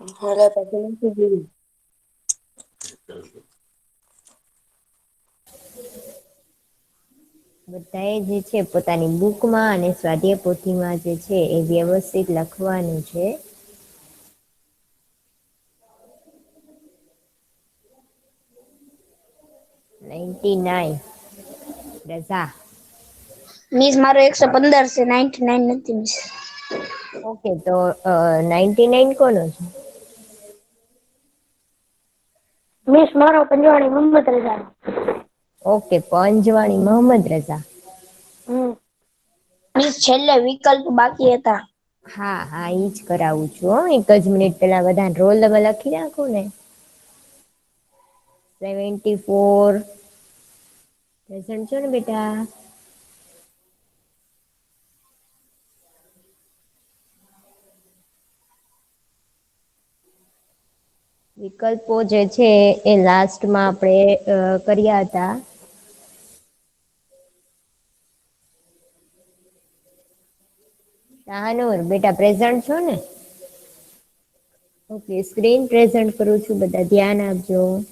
હવે પછી નથી જોયું. બધાએ જે છે પોતાની બુકમાં અને સ્વાધ્યાય પોથીમાં જે છે એ વ્યવસ્થિત લખવાનું છે. 99 રઝા. મિસ મારો 115 છે 99 નથી મિસ. ઓકે તો 99 કોનો છે? મિસ મારો પંજવાણી મોહમ્મદ રઝા. ઓકે પંજવાણી મોહમ્મદ રઝા. મિસ છેલ્લે વિકલ્પ બાકી હતા. હા હા ઈ જ કરાવું છું હો. એક જ મિનિટ પેલા બધા રોલ નંબર લખી નાખું ને. 74 પ્રેઝન્ટ છો ને બેટા? વિકલ્પો જે છે એ લાસ્ટમાં આપણે કર્યા હતા. શાહનુર બેટા પ્રેઝન્ટ છો ને? ઓકે સ્ક્રીન પ્રેઝન્ટ કરું છું બધા ધ્યાન આપજો.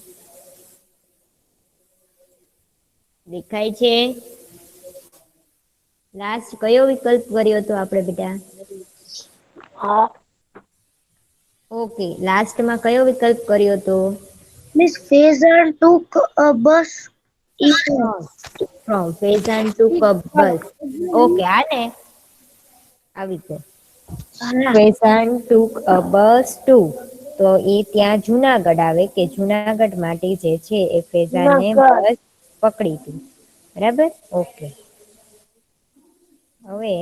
દેખાય છે? લાસ્ટ કયો વિકલ્પ કર્યો હતો આપડે બેટા? હા. ઓકે લાસ્ટમાં કયો વિકલ્પ કર્યો હતો? Miss Faizan took a bus. From Faizan to cup bus. Okay આને આવી છે. Faizan took a bus too. તો એ ત્યાં જુનાગઢ આવે કે જુનાગઢ માટે જે છે એ ફેઝાનને બસ પકડી હતી બરાબર ઓકે. હવે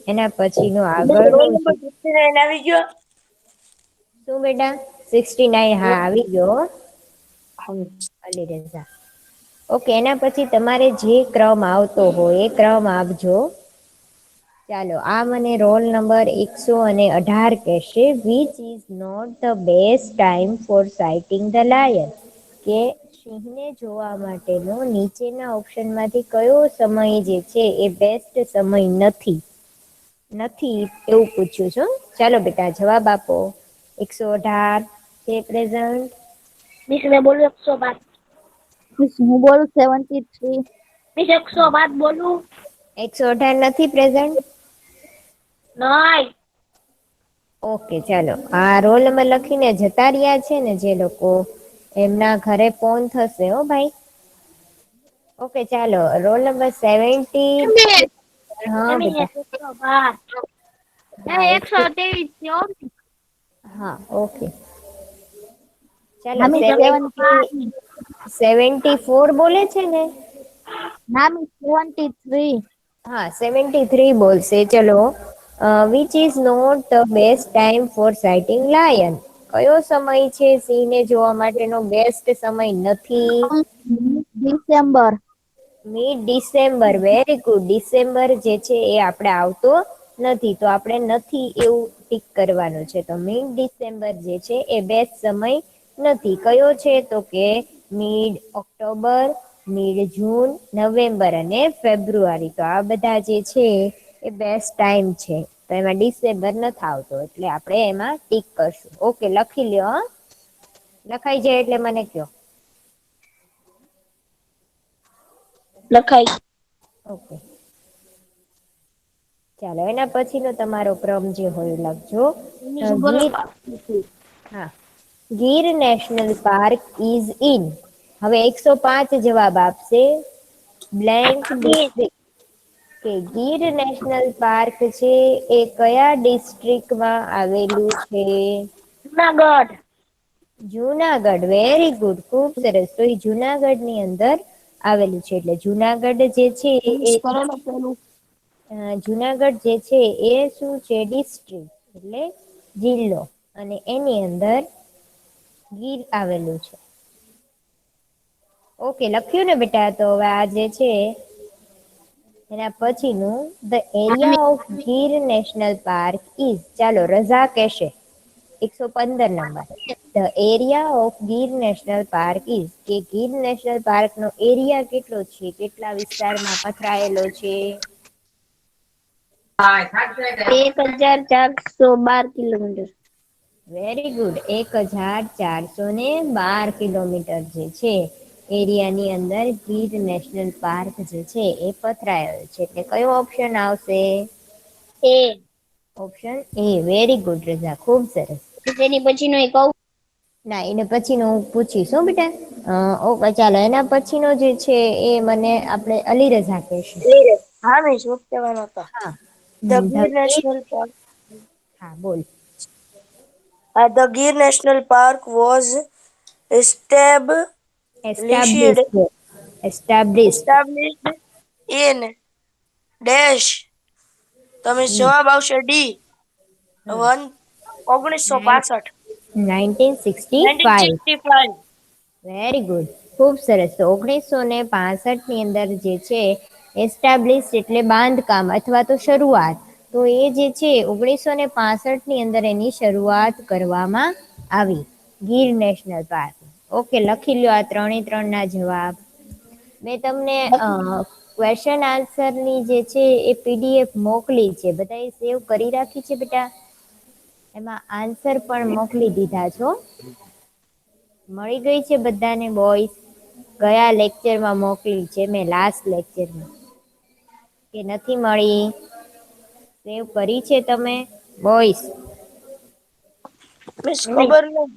એના પછી નો આગળનું જે આવી ગયો. શું બેટા 69 હા આવી ગયો. હા. અલી રઝા. ઓકે એના પછી તમારે જે ક્રમ આવતો હોય એ ક્રમ આપજો. ચાલો આ મને રોલ નંબર 118 કહેશે which is not the best time for sighting the lion. કે સિંહને જોવા માટેનો નીચેના ઓપ્શન માંથી કયો સમય જે છે એ બેસ્ટ સમય નથી. નથી એવું પૂછ્યું છું ચાલો બેટા જવાબ આપો. 118 છે પ્રેઝન્ટ. મિસ મે બોલું 112. મિસ હું બોલું 73. મિસ 112 બોલું. 118 નથી પ્રેઝન્ટ. નહીં. ઓકે ચાલો આ રોલ નંબર લખીને જતા રહ્યા છે ને જે લોકો એમના ઘરે ફોન થશે હો ભાઈ. ઓકે ચાલો રોલ નંબર 70. હા બેટા. 112 હા 123 છે હો. હા ઓકે. ચાલો હા મિસ 74 બોલે છે ને? ના મિસ 73. હા 73 બોલશે ચલો. Which is not the best time for sighting lion. કયો સમય છે સિંહને જોવા માટેનો બેસ્ટ સમય નથી? December. Mid December very good. December જે છે એ આપણે આવતો નથી તો આપણે નથી એવું ટીક કરવાનું છે તો મિડ ડિસેમ્બર જે છે એ બેસ્ટ સમય નથી કયો છે તો કે મિડ ઓક્ટોબર, મિડ જૂન, નવેમ્બર અને ફેબ્રુઆરી તો આ બધા જે છે એ બેસ્ટ ટાઈમ છે. તો એમાં ડિસેમ્બર નથી આવતો એટલે આપણે એમાં ટીક કરશું ઓકે લખી લ્યો હ. લખાઈ જાય એટલે મને કયો. લખાઈ. ઓકે. ચાલો એના પછીનો તમારો ક્રમ જે હોય લખજો. ગીર હા Gir national park is in. હવે 105 જવાબ આપશે બ્લેન્ક ડિસ્ટ્રિક્ટ. કે ગીર નેશનલ પાર્ક છે એ કયા ડિસ્ટ્રિક્ટમાં આવેલું છે? જુનાગઢ. જુનાગઢ વેરી ગુડ ખુબ સરસ તો એ જુનાગઢ ની અંદર આવેલું છે એટલે જુનાગઢ જે છે એ જુનાગઢ જે છે એ શું છે ડિસ્ટ્રિક્ટ એટલે જિલ્લો અને એની અંદર ગીર આવેલું છે. ઓકે લખ્યું ને બેટા તો હવે આ જે છે એના પછીનું the area of Gir national park is ચાલો રઝા કેશે 115 નંબર the area of Gir national park is કે ગીર નેશનલ પાર્ક નો એરિયા કેટલો છે કેટલા વિસ્તારમાં પથરાયેલો છે? 1412 કિલોમીટર. Very good. 1412 કિલોમીટર જે છે એરિયાની અંદર ગીર નેશનલ પાર્ક જે છે એ પથરાયેલો છે. એટલે કયો ઓપ્શન આવશે? એ ઓપ્શન એ. વેરી ગુડ રજા, ખૂબ સરસ. તેની પછીનો એક કહું. ના, એને પછીનો હું પૂછીશ હો બેટા. ઓકે ચાલો, એના પછીનો જે છે એ મને આપણે અલી રઝા કહેશે. હા મેં શું કહેવાનો હતો. હા. The Gir the Gir. National park. હા બોલ. The Gir National Park was established established. Established. established in dash. તમે જવાબ આવશે ડી. 1965. 1965. 1965. વેરી ગુડ, ખૂબ સરસ. તો 1965 ની અંદર જે છે એસ્ટાબ્લિશ એટલે બાંધકામ અથવા તો શરૂઆત. તો એ જે છે 1965 ની અંદર એની શરૂઆત કરવામાં આવી ગીર નેશનલ પાર્ક. ઓકે, લખી લ્યો આ 3 ના જવાબ. મેં તમને ક્વેશ્ચન આન્સરની જે છે એ પીડીએફ મોકલી છે, બધાએ સેવ કરી રાખી છે બેટા? એમાં આન્સર પણ મોકલી દીધા છો. મળી ગઈ છે બધાને બોಯ್સ? ગયા લેક્ચરમાં મોકલી છે મેં, લાસ્ટ લેક્ચરમાં. કે નથી મળી? સેવ કરી છે તમે બોಯ್સ? મિસ ખબર નહીં.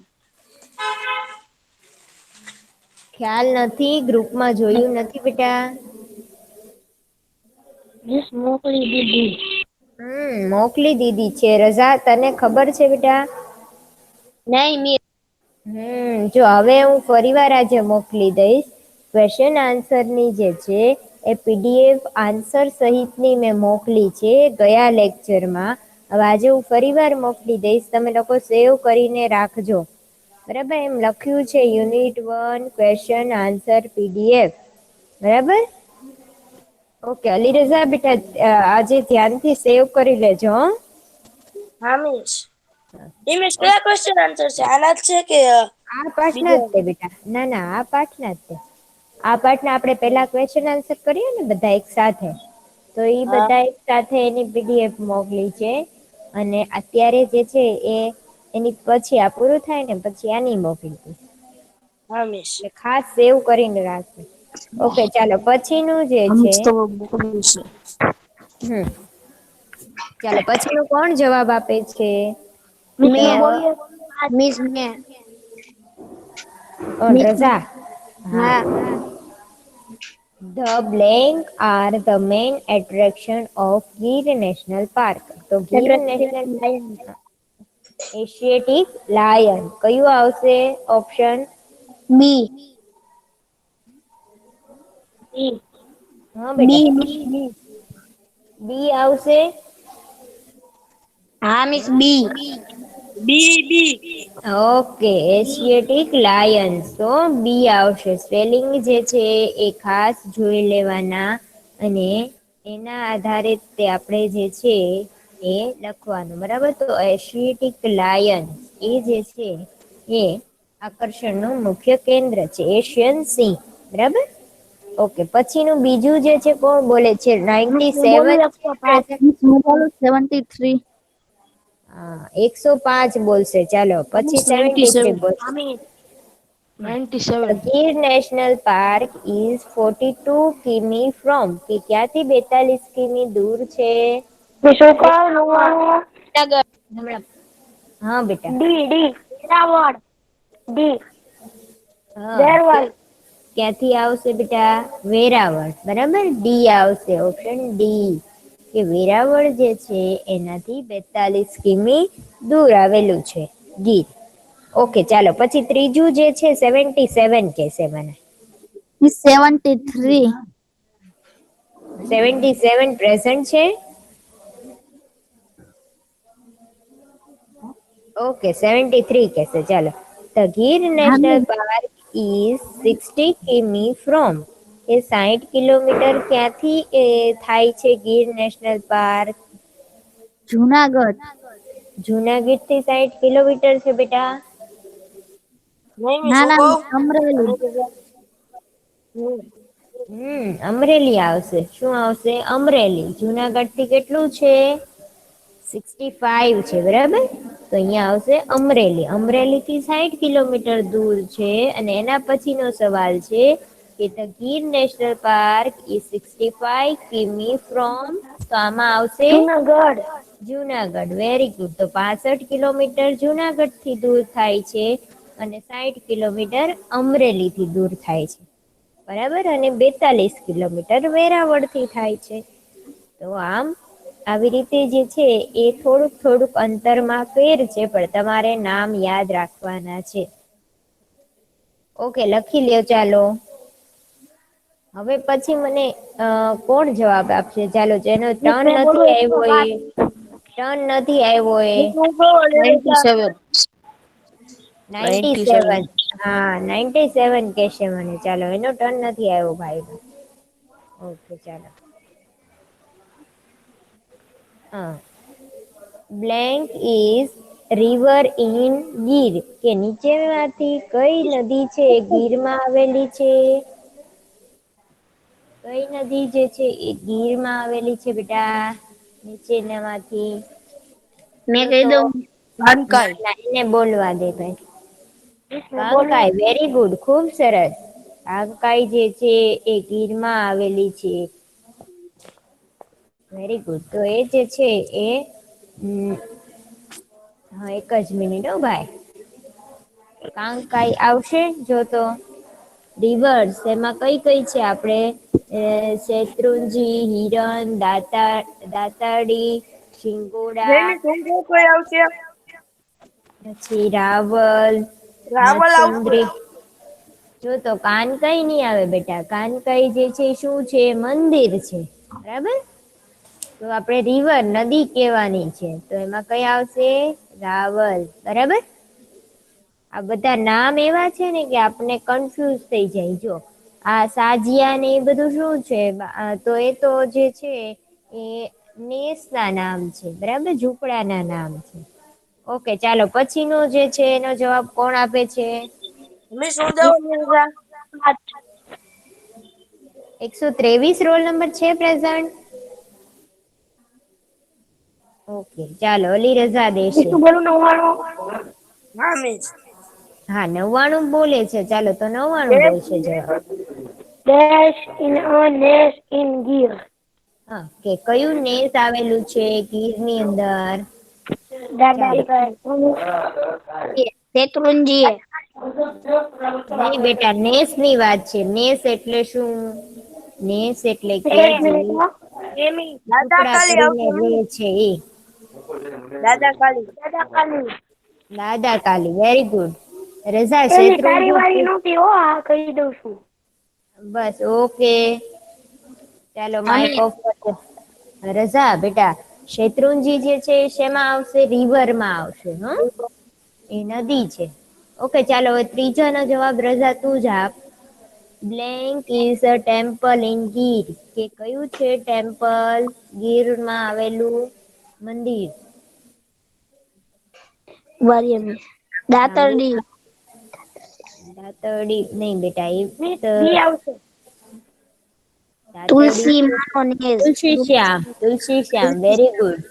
ખ્યાલ નથી? ગ્રુપમાં જોયું નથી બેટા? મિસ મોકલી દીધી. મોકલી દીધી છે. રઝા, તને ખબર છે બેટા? નહીં મિસ. જો હવે હું ફરીવાર આજે મોકલી દઈશ. ક્વેશ્ચન આન્સરની જે છે એ પીડીએફ આન્સર સહિતની મેં મોકલી છે ગયા લેક્ચરમાં. હવે આજે હું ફરીવાર મોકલી દઈશ, તમે લોકો સેવ કરીને રાખજો. બરાબર? એમ લખ્યું છે યુનિટ 1 ક્વેશ્ચન આન્સર પીડીએફ. બરાબર? ઓકે અલી રઝા બેટા, આજે ધ્યાનથી સેવ કરી લેજો હો. હા મિસ. એ મિસ કયા ક્વેશ્ચન આન્સર છે? આના જ છે કે આ પાઠના જ તે બેટા. ના ના, આ પાઠના જ તે. આ પાઠના આપણે પહેલા ક્વેશ્ચન આન્સર કરીએ ને બધા એક સાથે, તો એ હા બધા એક સાથે એની પીડીએફ મોકલી છે. અને અત્યારે જે છે એ એની પછી આ પૂરું થાય ને પછી આની મોકલી છે. હા મિસ. એટલે ખાસ સેવ કરીને રાખજો. ઓકે ચાલો, પછીનું જે છે મિસ તો મોકલ્યું છે. ચાલો પછીનું કોણ જવાબ આપે છે? મિસ હું ધ બોલું? મિસ મેં. મિસ રઝા. હા. હા. The blank are the main attraction of Gir National Park. તો ગીર નેશનલ એશિયાટિક લાયન કયું આવશે ઓપ્શન? બી. બી. હા બેટા, બી મિસ બી. બી આવશે? હા મિસ બી. બી બી. ઓકે, એશિયાટિક લાયન્સ, તો બી આવશે. સ્પેલિંગ જે છે એ ખાસ જોઈ લેવાના અને એના આધારે તે આપણે જે છે એ લખવાનું. બરાબર? તો એશિયાટિક લાયન એ જે છે એ આકર્ષણનું મુખ્ય કેન્દ્ર છે. એશિયન સિંહ. બરાબર? ઓકે, પછીનું બીજું જે છે કોણ બોલે છે? મિસ 97 હું બોલું છે 105. present? મિસ હું બોલું 73. 105 બોલશે. ચાલો પછી મિસ 73 97. બોલશે. હા miss. 97. The Gir National Park is 42 કિમી from, કે ક્યાંથી 42 કિમી દૂર છે? શું કહું? નગર. હમણાં. હા બેટા. D D. વેરાવળ. ડી. હા, વેરવલ. ક્યાંથી આવશે બેટા? વેરાવળ. બરાબર? ડી આવશે, ઓપ્શન ડી. કે વેરાવળ જે છે એનાથી 42 કિમી દૂર આવેલું છે ગીર. ઓકે ચાલો, પછી ત્રીજું જે છે 77 કહેશે મને. મિસ 73. 77 પ્રેઝન્ટ છે? ઓકે 73 કહેશે. ચાલો. The Gir હા National મિસ. Park is 60 કિમી from, એ 60 કિલોમીટર ક્યાંથી એ થાય છે ગીર નેશનલ પાર્ક? જુનાગઢ. જુનાગઢ થી 60 કિલોમીટર છે બેટા? નહીં મિસ ના હું ના કહું. મિસ અમરેલી. અમરેલી આવશે. શું આવશે? અમરેલી. જુનાગઢ થી કેટલું છે? 65 છે. બરાબર? તો અહીંયા આવશે અમરેલી. અમરેલી થી 60 કિલોમીટર દૂર છે. અને એના પછીનો સવાલ છે કે the Gir national park is 65 કિમી ફ્રોમ, તો આમાં આવશે જુનાગઢ. જુનાગઢ. Very good. તો 65 કિલોમીટર જુનાગઢ થી દૂર થાય છે અને 60 કિલોમીટર અમરેલી થી દૂર થાય છે. બરાબર. અને 42 કિલોમીટર વેરાવળ થી થાય છે. તો આમ આવી રીતે જે છે એ થોડુંક થોડુંક અંતરમાં ફેર છે, પણ તમારે નામ યાદ રાખવાના છે. ઓકે, લખી લ્યો. ચાલો હવે પછી મને કોણ જવાબ આપશે? ચાલો, જેનો મિસ ટર્ન હું નથી બોલું આવ્યો 105. એ ટર્ન નથી આવ્યો એ મિસ હું બોલું લેવેચા. 97. 97. હા, 97 કહેશે મને. ચાલો, એનો ટર્ન નથી આવ્યો ભાઈ. ઓકે, ચાલો. હા, blank is river in Gir, કે નીચેમાંથી કઈ નદી છે ગીરમાં આવેલી છે? કઈ નદી જે છે એ ગીરમાં આવેલી છે બેટા? નીચેનામાંથી મેં જો કહી તો દઉં કાનકાઈ. ના ના, એને બોલવા દે ભાઈ. મિસ હું બોલું. કાંકાઈ. વેરી ગુડ, ખૂબ સરસ. કાંકાઈ જે છે એ ગીરમાં આવેલી છે. Very good. તો એ જે છે એ હા, એક જ મિનિટ હો ભાઈ. કાંકાઈ આવશે. જો તો રિવર્સ એમાં કઈ કઈ છે? આપણે શેત્રુંજી, હિરણ, દાતાડી, શિંગોડા, જયમી તું જો કોઈ આવશે. પછી રાવલ, રાવલ આવશે. મચુંદ્રી. જો તો કાનકાઈ નહીં આવે બેટા. કાનકાઈ જે છે શું છે? મંદિર છે. બરાબર. તો આપણે રિવર, નદી કહેવાની છે. તો એમાં કઈ આવશે? રાવલ. બરાબર. આ બધા નામ એવા છે ને કે આપણે કન્ફ્યુઝ થઈ જાય. જો આ સાજિયા ને એ બધું શું છે? તો એ તો જે છે એ નેસ ના નામ છે. બરાબર. ઝૂંપડા ના નામ છે. ઓકે, ચાલો પછીનો જે છે એનો જવાબ કોણ આપે છે? મિસ હું દઉં લેવેચા. 123 રોલ નંબર છે પ્રેઝન્ટ. ઓકે, ચાલો અલી રઝા મિસ દેશે. હું બોલું 99. હા મિસ. હા, 99 બોલે છે. ચાલો, તો 99 Yes, બોલશે જવાબ. Dash in a nest in Gir. હા, કે કયું નેસ આવેલું છે ગીરની અંદર? દાદા ચાલો. શેત્રુંજી. નહીં બેટા, નેસ ની વાત છે. નેસ એટલે શું? નેસ એટલે કે એક જે મિનિટ હો. એમી દાદા ટુકડા કાલી કરીને આવશે. રહે મિસ છે એ. દાદા કાલી. દાદા કાલી. દાદા કાલી. Very good. રઝા, એની તારી વાળી શેત્રુંજી. નહોતી હો, આ કહી દઉં છું. બસ, ઓકે. ચાલો, અમે માઇક ઓફ કરજો. રઝા બેટા, શેત્રુંજી જે છે એ શેમાં આવશે? રિવરમાં આવશે. હા, એ નદી છે. ઓકે, ચાલો હવે ત્રીજાનો જવાબ રઝા તું જ આપ. Blank is a temple in Gir, કે કયું છે ટેમ્પલ ગીરમાં આવેલું મંદિર? વારિયમ હા, દાતરડી. દાતરડી નહીં બેટા. એ મિસ તો બી આવશે. દાતરડી તુલસી તો માનો નેસ. તુલસી શ્યામ. તુલસી શ્યામ. Very good.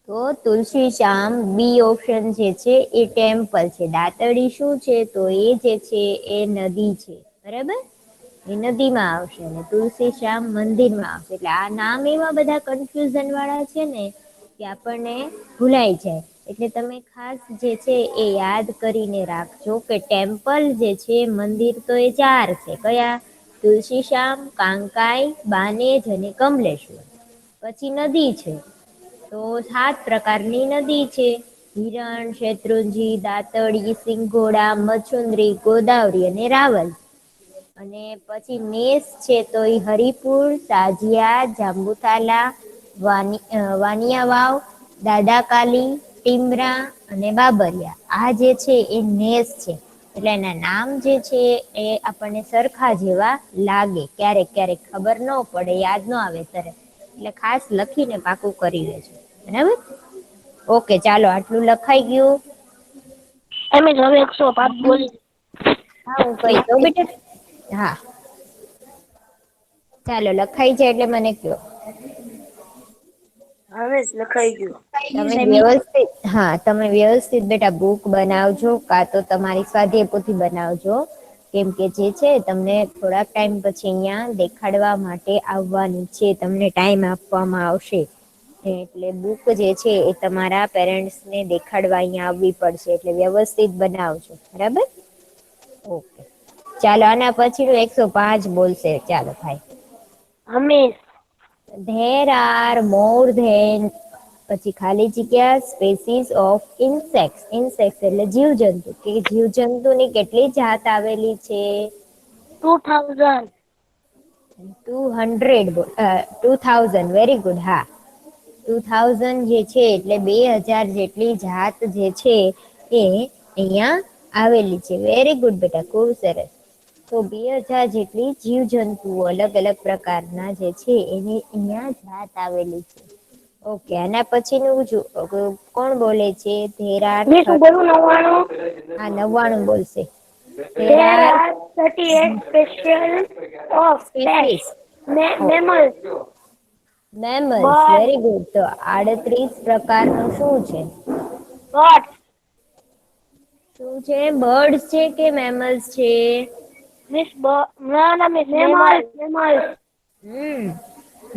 તો તુલસી શ્યામ બી ઓપ્શન જે છે એ ટેમ્પલ છે. દાતરડી શું છે? તો એ જે છે એ નદી છે. બરાબર. એ નદીમાં આવશે અને તુલસી શ્યામ મંદિરમાં આવશે. એટલે આ નામ એવા બધા કન્ફ્યુઝન વાળા છે ને કે આપણને ભૂલાઈ જાય. એટલે તમે ખાસ જે છે એ યાદ કરીને રાખજો કે ટેમ્પલ જે છે મંદિર તો એ 4 છે. કયા? તુલસી શ્યામ, કાંકાઈ, બાનેજ અને કમલેશ્વર. પછી નદી છે તો 7 પ્રકારની નદી છે. હિરણ, શેત્રુંજી, દાતરડી, સિંઘોડા, મચુંદરી, ગોદાવરી અને રાવલ. અને પછી નેસ છે તો એ હરિપુર, સાજિયા, જાંબુતાલા, વાનિયા વાવ, દાદા કાલી, ટીમરા અને બાબરિયા. આ જે છે એ નેસ છે. એટલે એના નામ જે છે એ આપણને સરખા જેવા લાગે. ક્યારેક ક્યારેક ખબર ન પડે, યાદ ન આવે તરત. એટલે ખાસ લખીને પાકું કરી લેજો. બરાબર. ઓકે, ચાલો આટલું લખાઈ ગયું. અમે હવે 105 બોલી. હા, હું કહી દઉં બેટા. હા, ચાલો લખાઈ જાય એટલે મને કહો. હા મિસ લખાઈ ગયું. તમે વ્યવસ્થિત બેટા બુક બનાવજો, કાં તો તમારી સ્વાધ્યાય પોથી બનાવજો. કેમ કે જે છે તમને થોડાક ટાઈમ પછી અહીંયા દેખાડવા માટે આવવાની છે, તમને ટાઈમ આપવામાં આવશે. એટલે બુક જે છે એ તમારા પેરેન્ટ્સ ને દેખાડવા અહીંયા આવવી પડશે, એટલે વ્યવસ્થિત બનાવજો. બરાબર? ઓકે. ચાલો આના પછીનું 105 બોલશે. ચાલો ભાઈ. હા miss. There are more than પછી ખાલી જગ્યા સ્પેસીસ ઓફ ઇન્સેક્ટ્સ. ઇન્સેક્ટ્સ એટલે જીવજંતુ. કે જીવજંતુની કેટલી જાત આવેલી છે? 2000. 2000. Very good. હા, 2000 જે છે એટલે 2000 જેટલી જાત જે છે એ અહીંયા આવેલી છે. વેરી ગુડ બેટા, ખૂબ સરસ. તો 2000 જેટલી જીવજંતુઓ અલગ અલગ પ્રકારના જે છે એની અહીંયા જાત આવેલી છે. ઓકે. આના પછીનું કોણ બોલે છે? મિસ હું બોલું 99. હા, 99 બોલશે. There are 38 species of pets. Mammals. Mammals. Very good. તો 38 પ્રકારનું શું છે? Birds. શું છે? બર્ડ્સ છે કે મેમલ્સ છે? Miss ના મિસ mammals.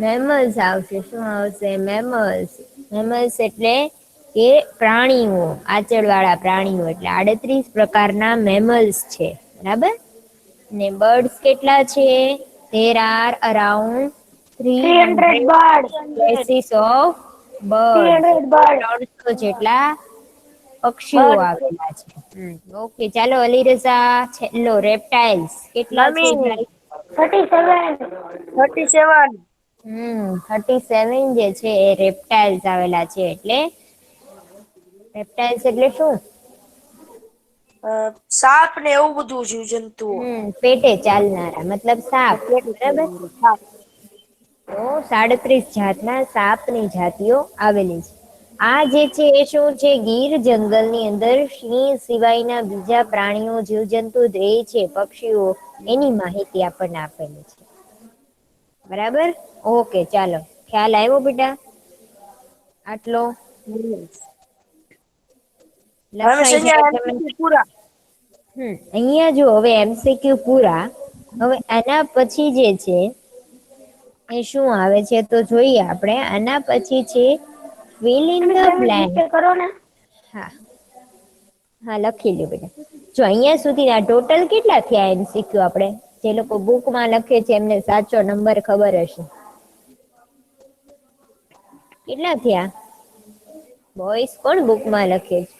મેમલ્સ આવશે. શું આવશે? મેમલ્સ. મેમલ્સ એટલે કે પ્રાણીઓ, આંચળવાળા પ્રાણીઓ. એટલે 38 પ્રકારના મેમલ્સ છે. બરાબર? ને બર્ડ્સ કેટલા છે? There are around 300 birds. species of birds. 300 birds. 300 જેટલા પક્ષીઓ આવેલા છે. ઓકે. ચાલો અલીરઝા, છેલ્લો રેપ્ટાઇલ્સ કેટલા છે? 37. 37. 37 જે છે એ રેપ્ટાઇલ્સ આવેલા છે. એટલે રેપ્ટાઇલ્સ એટલે શું? સાપ ને એવું બધું જીવજંતુઓ. પેટે ચાલનારા, મતલબ સાપ. બરાબર? તો 37 જાતના સાપની જાતિઓ આવેલી છે. આ જે છે એ શું છે? ગીર જંગલની અંદર સિંહ સિવાયના બીજા પ્રાણીઓ, જીવજંતુ રહે છે, પક્ષીઓ, એની માહિતી આપણને આપેલી છે. બરાબર? ઓકે. ચાલો, ખ્યાલ આવ્યો બેટા? આટલો લખાઈ જાય. પૂરા. અહીંયા જો હવે MCQ પૂરા. હવે આના પછી જે છે એ શું આવે છે તો જોઈએ આપણે. આના પછી છે fill in the blank. કરો ને. હા, લખી લ્યો બેટા. જો અહીંયા સુધી આ ટોટલ કેટલા થયા MCQ? આપણે જે લોકો બુકમાં લખે છે એમને સાચો નંબર ખબર હશે. કેટલા થયા બોયસ? કોણ બુકમાં લખે છે?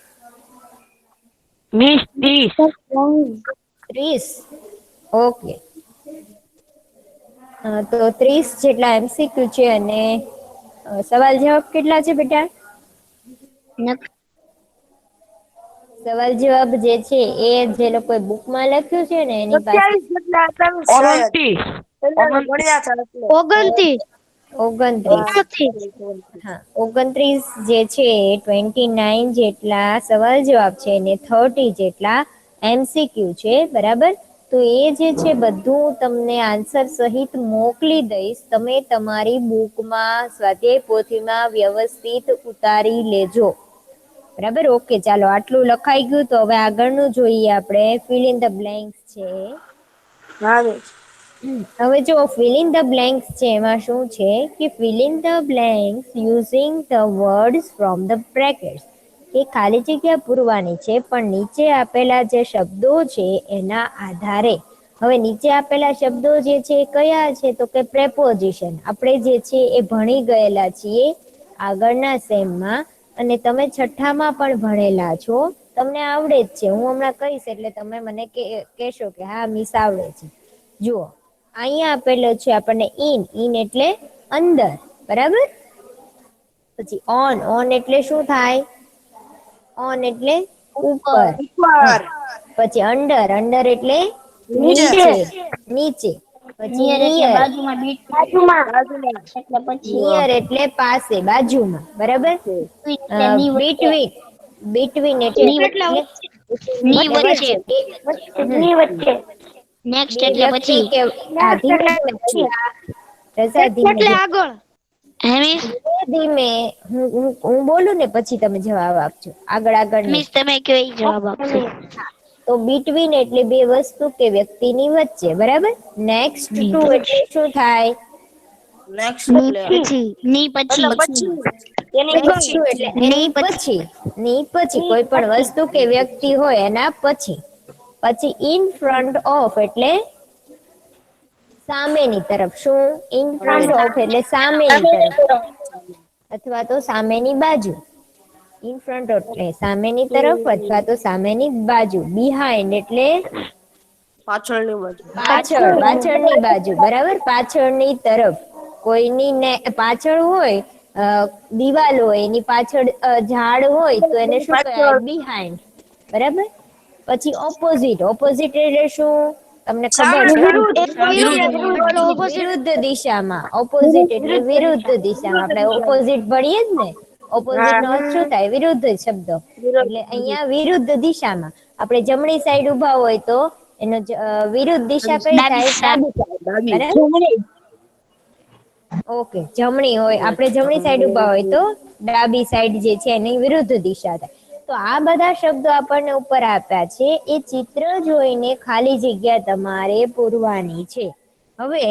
મિસ 30. ઓકે. તો 30 જેટલા MCQ છે. અને સવાલ જવાબ કેટલા છે બેટા? સવાલ જવાબ જે છે એ જે લોકોએ બુકમાં લખ્યું છે ને એની પાસે 29. 29 જે છે 29 જેટલા સવાલ જવાબ છે ને 30 જેટલા MCQ છે. બરાબર? તો એ જે છે બધું તમને આન્સર સહિત મોકલી દઈશ. તમે તમારી બુકમાં, સ્વાધ્યાય પોથીમાં વ્યવસ્થિત ઉતારી લેજો. બરાબર? ઓકે. ચાલો, આટલું લખાઈ ગયું. તો હવે આગળનું જોઈએ આપણે. fill in the blanks છે. હવે જો fill in the blanks છે એમાં શું છે કે fill in the blanks using the words from the brackets. કે ખાલી જગ્યા પૂરવાની છે, પણ નીચે આપેલા જે શબ્દો છે એના આધારે. હવે નીચે આપેલા શબ્દો જે છે એ કયા છે તો કે પ્રેપોઝિશન. આપણે જે છે એ ભણી ગયેલા છીએ આગળના સેમમાં, અને તમે છઠ્ઠામાં પણ ભણેલા છો, તમને આવડે જ છે. હું હમણાં કહીશ એટલે તમે મને કહેશો કે હા મિસ આવડે છે. જુઓ, અહીંયા આપેલો છે આપણને ઇન એટલે અંદર. બરાબર? પછી ઓન એટલે શું થાય? ઓન એટલે ઉપર. પછી અંડર એટલે નીચે. પછી નિયર એટલે પાસે, બાજુમાં. બરાબર? બીટવીન એટલે વચ્ચે. નેક્સ્ટ એટલે પછી. આગળ. મિસ ધીમે હું બોલું ને પછી તમે જવાબ આપજો, આગળ આગળ નહીં. મિસ તમે કયો ઈ જવાબ આપશે. તો બીટવીન એટલે બે વસ્તુ કે વ્યક્તિની વચ્ચે, બરાબર. નેક્સ્ટ ટુ એટલે શું થાય? નેક્સ્ટ ની એટલે પછી ની પછી પછી તેની નેક્સ્ટ પછી ટુ એટલે એની પછી, ની પછી કોઈ પણ વસ્તુ કે વ્યક્તિ હોય એના પછી. પછી ઇન ફ્રન્ટ ઓફ એટલે સામેની તરફ. શું? ઇન ફ્રન્ટ ઓફ એટલે સામેની તરફ અથવા તો સામેની બાજુ. ઇન ફ્રન્ટ એટલે સામેની તરફ અથવા તો સામેની બાજુ. બિહાઇન્ડ એટલે પાછળની બાજુ. પાછળ, પાછળની બાજુ, બરાબર. પાછળની તરફ. કોઈની ને પાછળ હોય દિવાલ હોય એની પાછળ ઝાડ હોય તો એને શું કહેવાય? બિહાઇન્ડ, બરાબર. પછી ઓપોઝિટ, ઓપોઝિટ એટલે શું? તમને ખબર છે? વિરુદ્ધ દિશામાં. ઓપોઝિટ એટલે વિરુદ્ધ દિશામાં. આપણે ઓપોઝિટ ભણીએ જ ને. ઓપોઝિટ નો અર્થ શું થાય? વિરુદ્ધ શબ્દ. એટલે અહીંયા વિરુદ્ધ દિશામાં. આપણે જમણી સાઈડ ઉભા હોય તો એનો વિરુદ્ધ દિશા કઈ થાય? બરાબર. ઓકે, જમણી હોય, આપણે જમણી સાઈડ ઉભા હોય તો ડાબી સાઈડ જે છે એની વિરુદ્ધ દિશા થાય. તો આ બધા શબ્દો આપણને ઉપર આપ્યા છે. એ ચિત્ર જોઈને ખાલી જગ્યા તમારે પૂરવાની છે. હવે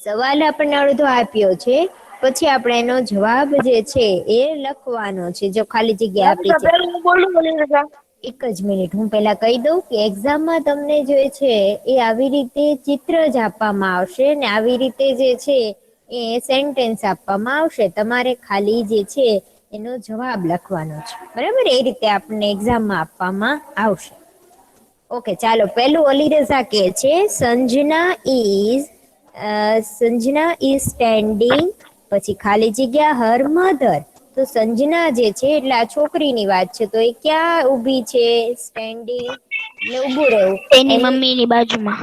સવાલ આપણને અડધો આપ્યો છે, પછી આપણે એનો જવાબ જે છે એ લખવાનો છે. જો ખાલી જગ્યા આપી છે. એક જ મિનિટ, હું પહેલા કહી દઉં કે એક્ઝામમાં તમને જે છે એ આવી રીતે ચિત્ર જ આપવામાં આવશે ને આવી રીતે જે છે એ સેન્ટેન્સ આપવામાં આવશે. તમારે ખાલી જે છે એનો જવાબ લખવાનો છે, બરાબર. એ રીતે આપણને એક્ઝામમાં આપવામાં આવશે. ઓકે, ચાલો. પહેલું અલી રઝા કે છે સંજના ઇઝ સ્ટેન્ડિંગ, પછી ખાલી જગ્યા હર મધર. તો સંજના જે છે એટલે આ છોકરીની વાત છે, તો એ ક્યાં ઊભી છે? સ્ટેન્ડિંગ એટલે ઊભું રહેવું. એની એની મમ્મીની બાજુમાં.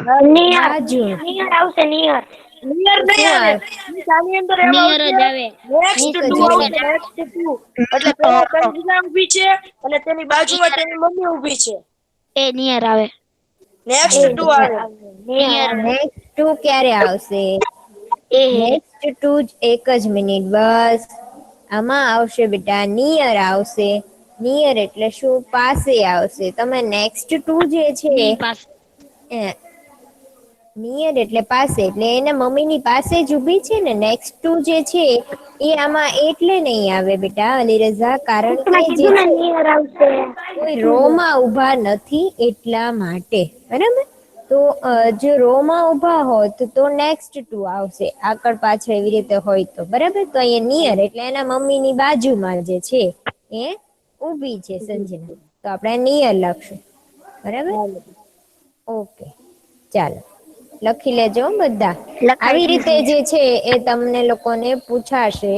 બાજુ નિયર આવશે નિયર. નિયર તો નહીં શું આવે. આવે? આની અંદર એમ નિયર જ આવશે આવે. નેક્સ્ટ એક ટુ જ આવશે. મિનિટ. નેક્સ્ટ ટુ એટલે પેલા સંજના ઊભી છે અને તેની બાજુમાં તેની મમ્મી ઊભી છે. એ નિયર આવે. નેક્સ્ટ ટુ આવે. નિયર નેક્સ્ટ ટુ ક્યારે આવશે? એ નેક્સ્ટ ટુ જ એક જ મિનિટ બસ. આમાં આવશે બેટા નિયર આવશે. નિયર એટલે શું? પાસે આવશે. તમે નેક્સ્ટ ટુ જે છે ની પાસે. નિયર એટલે પાસે, એટલે એના મમ્મીની પાસે જ ઊભી છે ને. નેક્સ્ટ ટુ જે છે એ આમાં એટલે નહીં આવે બેટા અલીરઝા, કારણ કે જે છે નિયર આવશે. કોઈ રો માં ઊભા નથી એટલા માટે, બરાબર. તો જો રો માં ઊભા હોત તો નેક્સ્ટ ટુ આવશે, આગળ પાછળ એવી રીતે હોય તો, બરાબર. તો અહીંયા નિયર એટલે એના મમ્મીની બાજુમાં જે છે એ ઊભી છે સંજના, તો આપણે નિયર લખશું, બરાબર. ઓકે, ચાલો લખી લેજો બધા. લખાઈ આવી રીતે દીધું. જે છે એ તમને લોકોને પૂછાશે.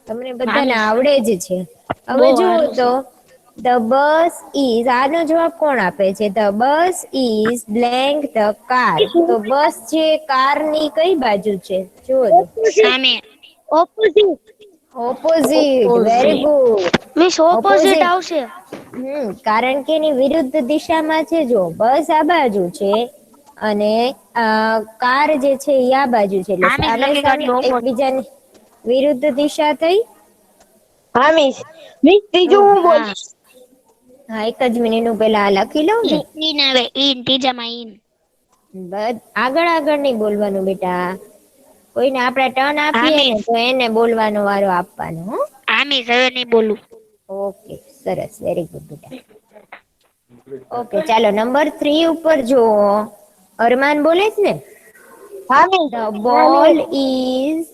તમને બધાને મામી આવડે જ છે. બહુ હવે જુઓ સારું તો છે. ધ બસ ઇઝ, આનો જવાબ કોણ આપે છે? The bus is blank the car. તો બસ છે કાર ની કઈ બાજુ છે? જુઓ તો. સામે. Opposite. Opposite, very good. Miss opposite opposite. આવશે. કારણ કે એની વિરુદ્ધ દિશામાં છે. જો બસ આ બાજુ છે અને કાર જે છે એ આ બાજુ છે, એટલે હા મિસ સામે લખી સામે કાઢ્યું ઓપોઝિટ. એકબીજાની વિરુદ્ધ દિશા થઈ. હા મિસ. મિસ ત્રીજું હું હા. બોલીશ. હા, એક જ મિનિટ હું પેલા લખી લઉં ને. ઈન આવે. ઈન ત્રીજામાં ઈન. આગળ આગળ નહીં બોલવાનું બેટા. કોઈને આપણે ટર્ન હા આપીએ ને મિસ. તો એને બોલવાનો વારો આપવાનો. હો. હા મિસ હવે નહીં બોલું. ઓકે, સરસ, વેરી ગુડ બેટા. ઓકે, ચાલો નંબર 3 ઉપર જુઓ. અરમાન બોલે છે ને. હા મિસ. ધ બોલ ઇઝ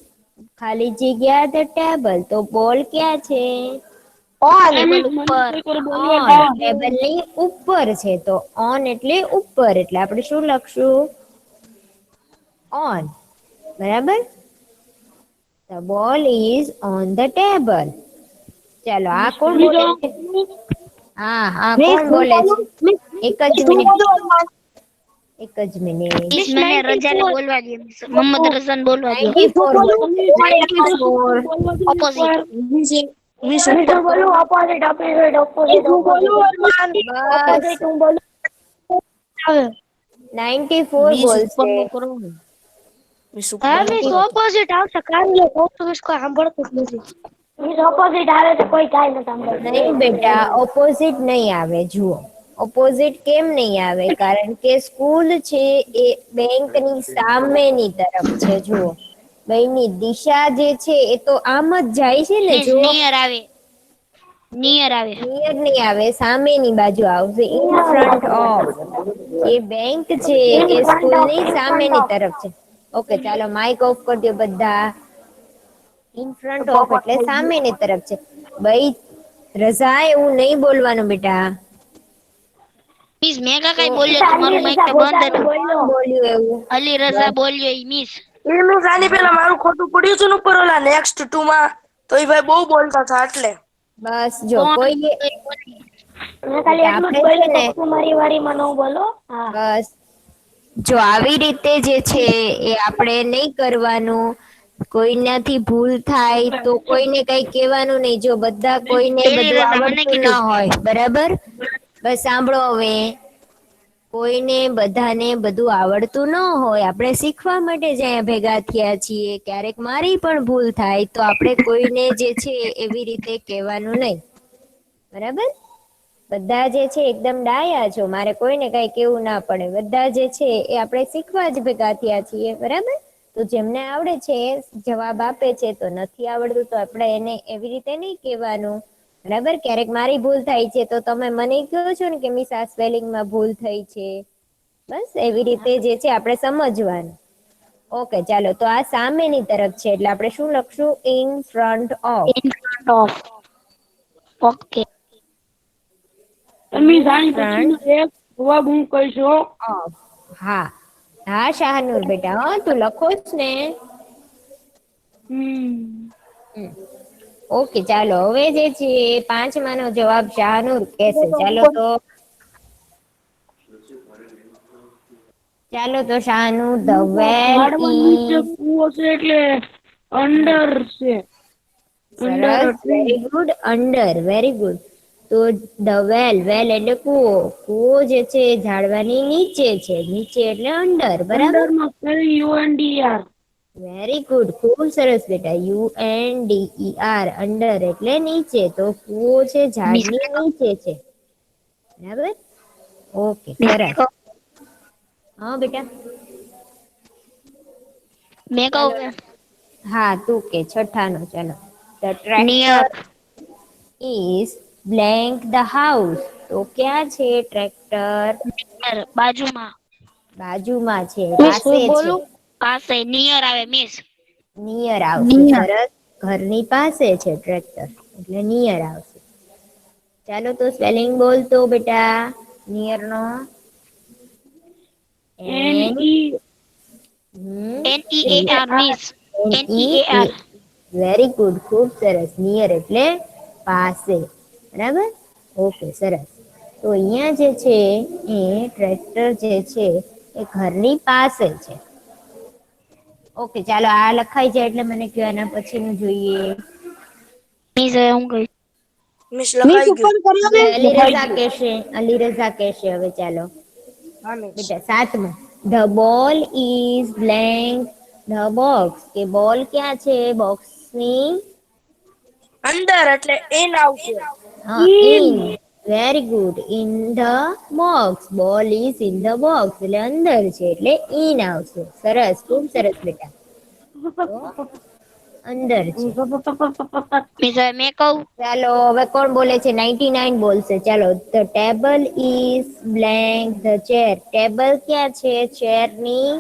ખાલી જગ્યા ધ ટેબલ. તો બોલ ક્યાં છે? ઓન. ટેબલ ઉપર. ઓન, ટેબલ ની ઉપર છે. તો ઓન એટલે ઉપર, એટલે આપણે શું લખશું? ઓન, બરાબર. The ball is on the table. ચાલો, આ કોણ બોલે છે? હા હા, મિસ કોણ હું બોલે છે? બોલું. મિસ એક જ હું મિનિટ, બોલું. એક જ મિનિટ. મિસ મને રજાને બોલવા દે. મોહમ્મદ રઝાને બોલવા દે. મિસ હું 94 બોલું. બોલ, 94. વીસ મિસ હું બોલું. Opposite opposite opposite. હું બોલું અરમાન. બસ ઓપોઝિટ હું બોલું. 94 ઉપર બોલશે. નો કરો ને. મિસ હા મિસ ઓપોઝિટ આવશે કાંઈ તો મિસ કોઈ સાંભળતું જ નથી. મિસ ઓપોઝિટ આવે તો કોઈ કાંઈ નથી સાંભળતું. નહીં બેટા, ઓપોઝિટ નહીં આવે. જુઓ, ઓપોઝિટ કેમ નહીં આવે? કારણ કે સ્કૂલ છે એ બેંકની સામેની તરફ છે. જુઓ, બેયની દિશા જે છે એ તો આમ જ જાય છે ને. મિસ જો નિયર આવે. નિયર આવે. નિયર નહીં આવે, સામેની બાજુ આવશે. In front of. A bank છે એ સ્કૂલની સામેની તરફ છે. ઓકે, ચાલો માઇક ઓફ કરી દો બધા. ઇન ફ્રન્ટ ઓફ એટલે સામેની તરફ છે. ભાઈ રઝા, એવું નહીં બોલવાનું બેટા. મિસ મેઘા કઈ બોલ્યો તો મારું માઈક તો બંધ હતું. કોણ બોલ્યું એવું? અલી રઝા બોલ્યો ઈ મિસ. એ મિસ આની પેલા મારું ખોટું પડ્યું હતું ને ઉપર ઓલા નેક્સ્ટ 2 માં, તો એ ભાઈ બહુ બોલતા હતા એટલે. બસ જો કોઈ મેં ખાલી એટલું જ આપણે છે બોલ્યું ને, તો તમારી વારીમાં ન બોલો. હા. બસ જો આવી રીતે જે છે એ આપણે નહીં કરવાનું. કોઈનાથી ભૂલ થાય તો કોઈને કઈ કહેવાનું નહીં. જો બધા કોઈને પેલી બધું રજા મને આવડતું કીધું. ના હોય, બરાબર? બસ સાંભળો હવે, કોઈને બધાને બધું આવડતું ન હોય. આપણે શીખવા માટે જ અહીંયા ભેગા થયા છીએ. ક્યારેક મારી પણ ભૂલ થાય તો આપણે કોઈને જે છે એવી રીતે કહેવાનું નહીં, બરાબર? બધા જે છે એકદમ ડાયા છો, મારે કોઈને કઈ કેવું ના પડે. બધા જે છે એ આપણે શીખવા જ ભેગા થયા છીએ, બરાબર? તો જેમને આવડે છે જવાબ આપે છે, તો નથી આવડતું તો આપણે એને એવી રીતે નહીં કહેવાનું, બરાબર? ક્યારેક મારી ભૂલ થાય છે તો તમે મને કહો છો ને કે મિસ આ સ્પેલિંગમાં ભૂલ થઈ છે. બસ એવી રીતે જે છે આપણે સમજવાનું. ઓકે, ચાલો. તો આ સામેની તરફ છે એટલે આપણે શું લખશું? In front of. In front of. Okay. Miss આની ફ્રન્ટ પછી એક જવાબ હું કહીશું. ઓફ. હા હા શાહનુર બેટા, હા તું લખો જ ને. ઓકે, ચાલો. હવે જે છે 5માનો જવાબ શાહનુર કહેશે. ચાલો તો શાહનુર, ધ વેલ નીચે ઇઝ. કૂવો છે એટલે અંડર છે. સરસ, very good. Under, very good. તો ધ વેલ, વેલ એટલે કૂવો. કૂવો જે છે એ ઝાડવાની નીચે છે. નીચે એટલે અંડર, બરાબર? અંડર માં સ્પેલિંગ UNDR. વેરી ગુડ, ખૂબ સરસ બેટા. UNDER, અંડર એટલે નીચે. તો કૂવો છે ઝાડની નીચે છે, બરાબર? ઓકે, સરસ. હા બેટા. મેં કહું હા, તું કે 6ઠાનો. ચાલો. The near. Tractor is blank the house. તો ક્યાં છે ટ્રેક્ટર? બાજુમાં. બાજુમાં છે, મિસ પાસે હું છે. બોલું? પાસે નિયર આવે મિસ. નિયર આવશે. સરસ, ઘરની પાસે છે ટ્રેક્ટર એટલે નિયર આવશે. ચાલો તો સ્પેલિંગ બોલતો બેટા નિયર નો. NEAR miss. NEAR. Very good, ખૂબ સરસ. નિયર એટલે પાસે, બરાબર? ઓકે, સરસ. તો અહીંયા જે છે એ ટ્રેક્ટર જે છે એ ઘરની પાસે છે. ઓકે, ચાલો. આ લખાઈ જાય એટલે મને કહો એના પછીનું જોઈએ. મિસ હું કહી. મિસ લખાઈ ગયું. હવે અલીરઝા કહેશે હવે. ચાલો હા મિસ. બેટા, 7મો. The ball is blank the box. કે બોલ ક્યાં છે બોક્સની? અંડર એટલે ઇન આવશે. હા, in. Very good. In the box. Ball is in the box એટલે અંદર છે એટલે ઇન આવશે. સરસ, ખૂબ સરસ બેટા. તો અંદર છે. મિસ મેં કહું. ચાલો હવે કોણ બોલે છે? 99 બોલશે. ચાલો. The table is blank the chair. Table ક્યાં છે? ચેરની,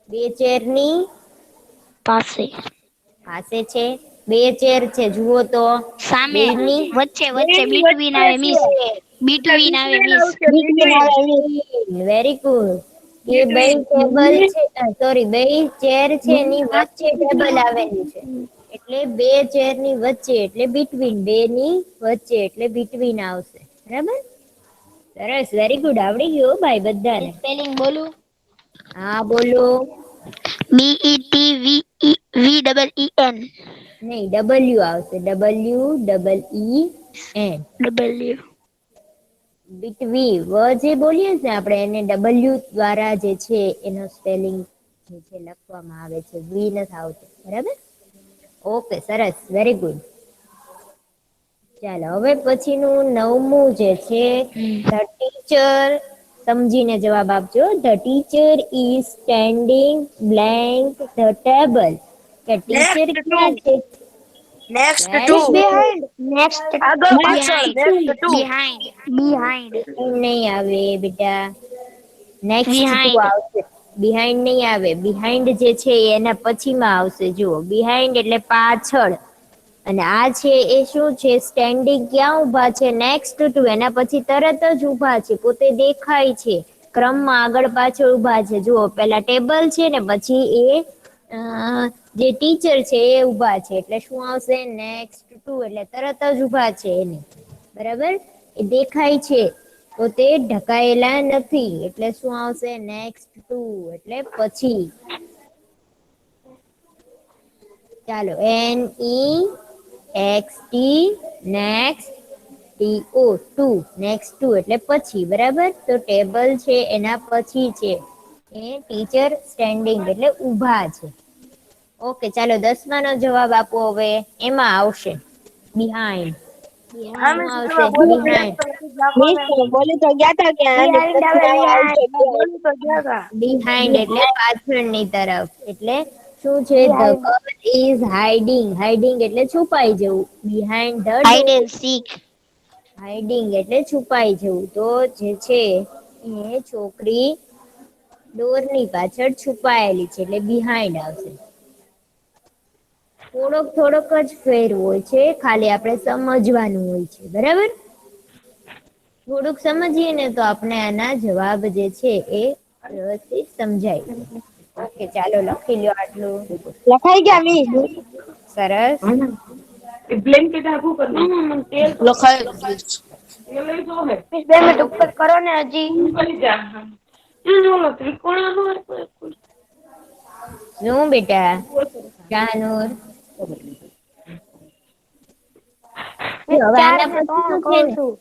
બે ચેરની પાસે. પાસે છે. બે ચેર છે, જુઓ તો. સામે. બેની વચ્ચે બેની બિટવીન આવે વચ્ચે મિસ. છે. બિટવીન આવે Between મિસ. આવશે, between. Very good. કે બે Between. ટેબલ છે, સોરી, બે ચેર છે એની વચ્ચે ટેબલ આવેલું છે એટલે બે ચેર ની વચ્ચે એટલે બિટવીન. બે ની વચ્ચે એટલે બિટવીન આવશે, બરાબર? સરસ, વેરી ગુડ. આવડી ગયું હો ભાઈ બધાને. સ્પેલિંગ બોલું? હા બોલો. BETVEN. નહીં, ડબલ્યુ આવશે. WEEN. W. બીટવી વ જે બોલીએ ને આપણે એને ડબલ્યુ દ્વારા જે છે એનો સ્પેલિંગ જે છે લખવામાં આવે છે, વી નથી આવતો, બરાબર? ઓકે, સરસ, વેરી ગુડ. ચાલો હવે પછીનું 9મું જે છે, ધ ટીચર. સમજીને જવાબ આપજો. The teacher is standing blank the table. કે ટીચર નેક્સ્ટ ટુ, ક્યાં છે? Next to, very behind. Next. આગળ પાછળ, Behind. Next to. Behind. Behind. નહીં આવે બેટા, નેક્સ્ટ ટુ Behind. આવશે. બિહાઇન્ડ નહીં આવે. બિહાઇન્ડ જે છે એ એના પછીમાં આવશે. જુઓ, બિહાઇન્ડ એટલે પાછળ, અને આ છે એ શું છે? સ્ટેન્ડિંગ. ક્યાં ઊભા છે? નેક્સ્ટ ટુ, એના પછી તરત જ ઊભા છે, પોતે દેખાય છે, ક્રમમાં આગળ પાછળ ઊભા છે. જુઓ, પેલા ટેબલ છે ને પછી એ જે ટીચર છે એ ઊભા છે, એટલે શું આવશે? નેક્સ્ટ ટુ, એટલે તરત જ ઊભા છે એને, બરાબર? એ દેખાય છે, તો તે ઢકાયેલા નથી, એટલે શું આવશે? નેક્સ્ટ ટુ, એટલે પછી. ચાલો, NEXT, next. TO, next to એટલે પછી, બરાબર? તો ટેબલ છે એના પછી છે એ ટીચર સ્ટેન્ડિંગ એટલે ઊભા છે. ઓકે, ચાલો 10માનો જવાબ આપો હવે. એમાં આવશે બિહાઇન્ડ. હા શું મિસ, આવશે? તમે બોલો બિહાઇન્ડ. Miss બોલી તો ગયા તા કે આને behind આવે, પછી આ આવશે. behind. બોલી તો ગયા તા. બિહાઇન્ડ એટલે પાછળની તરફ. એટલે શું છે? The Behind. Girl is hiding. Hiding એટલે છુપાઈ જવું. Behind the Hide door. and seek. Hiding એટલે છુપાઈ જવું. તો જે છે એ છોકરી ડોરની પાછળ છુપાયેલી છે, એટલે બિહાઇન્ડ આવશે. થોડોક થોડોક જ ફેર હોય છે, ખાલી આપણે સમજવાનું હોય છે, બરાબર? થોડુંક સમજીએ ને તો આપણે આના જવાબ જે છે એ વ્યવસ્થિત સમજાય. ઓકે, ચાલો લખી લ્યો આટલું. લખાઈ ગયા મિસ. સરસ. લખાઈ ગયું. મિસ 2 મિનિટ ઉપર કરો ને હજી. શું બેટા? શાહનુર. મિસ હવે 4 આના અને 3 પછીનું છે કહું ને, છું.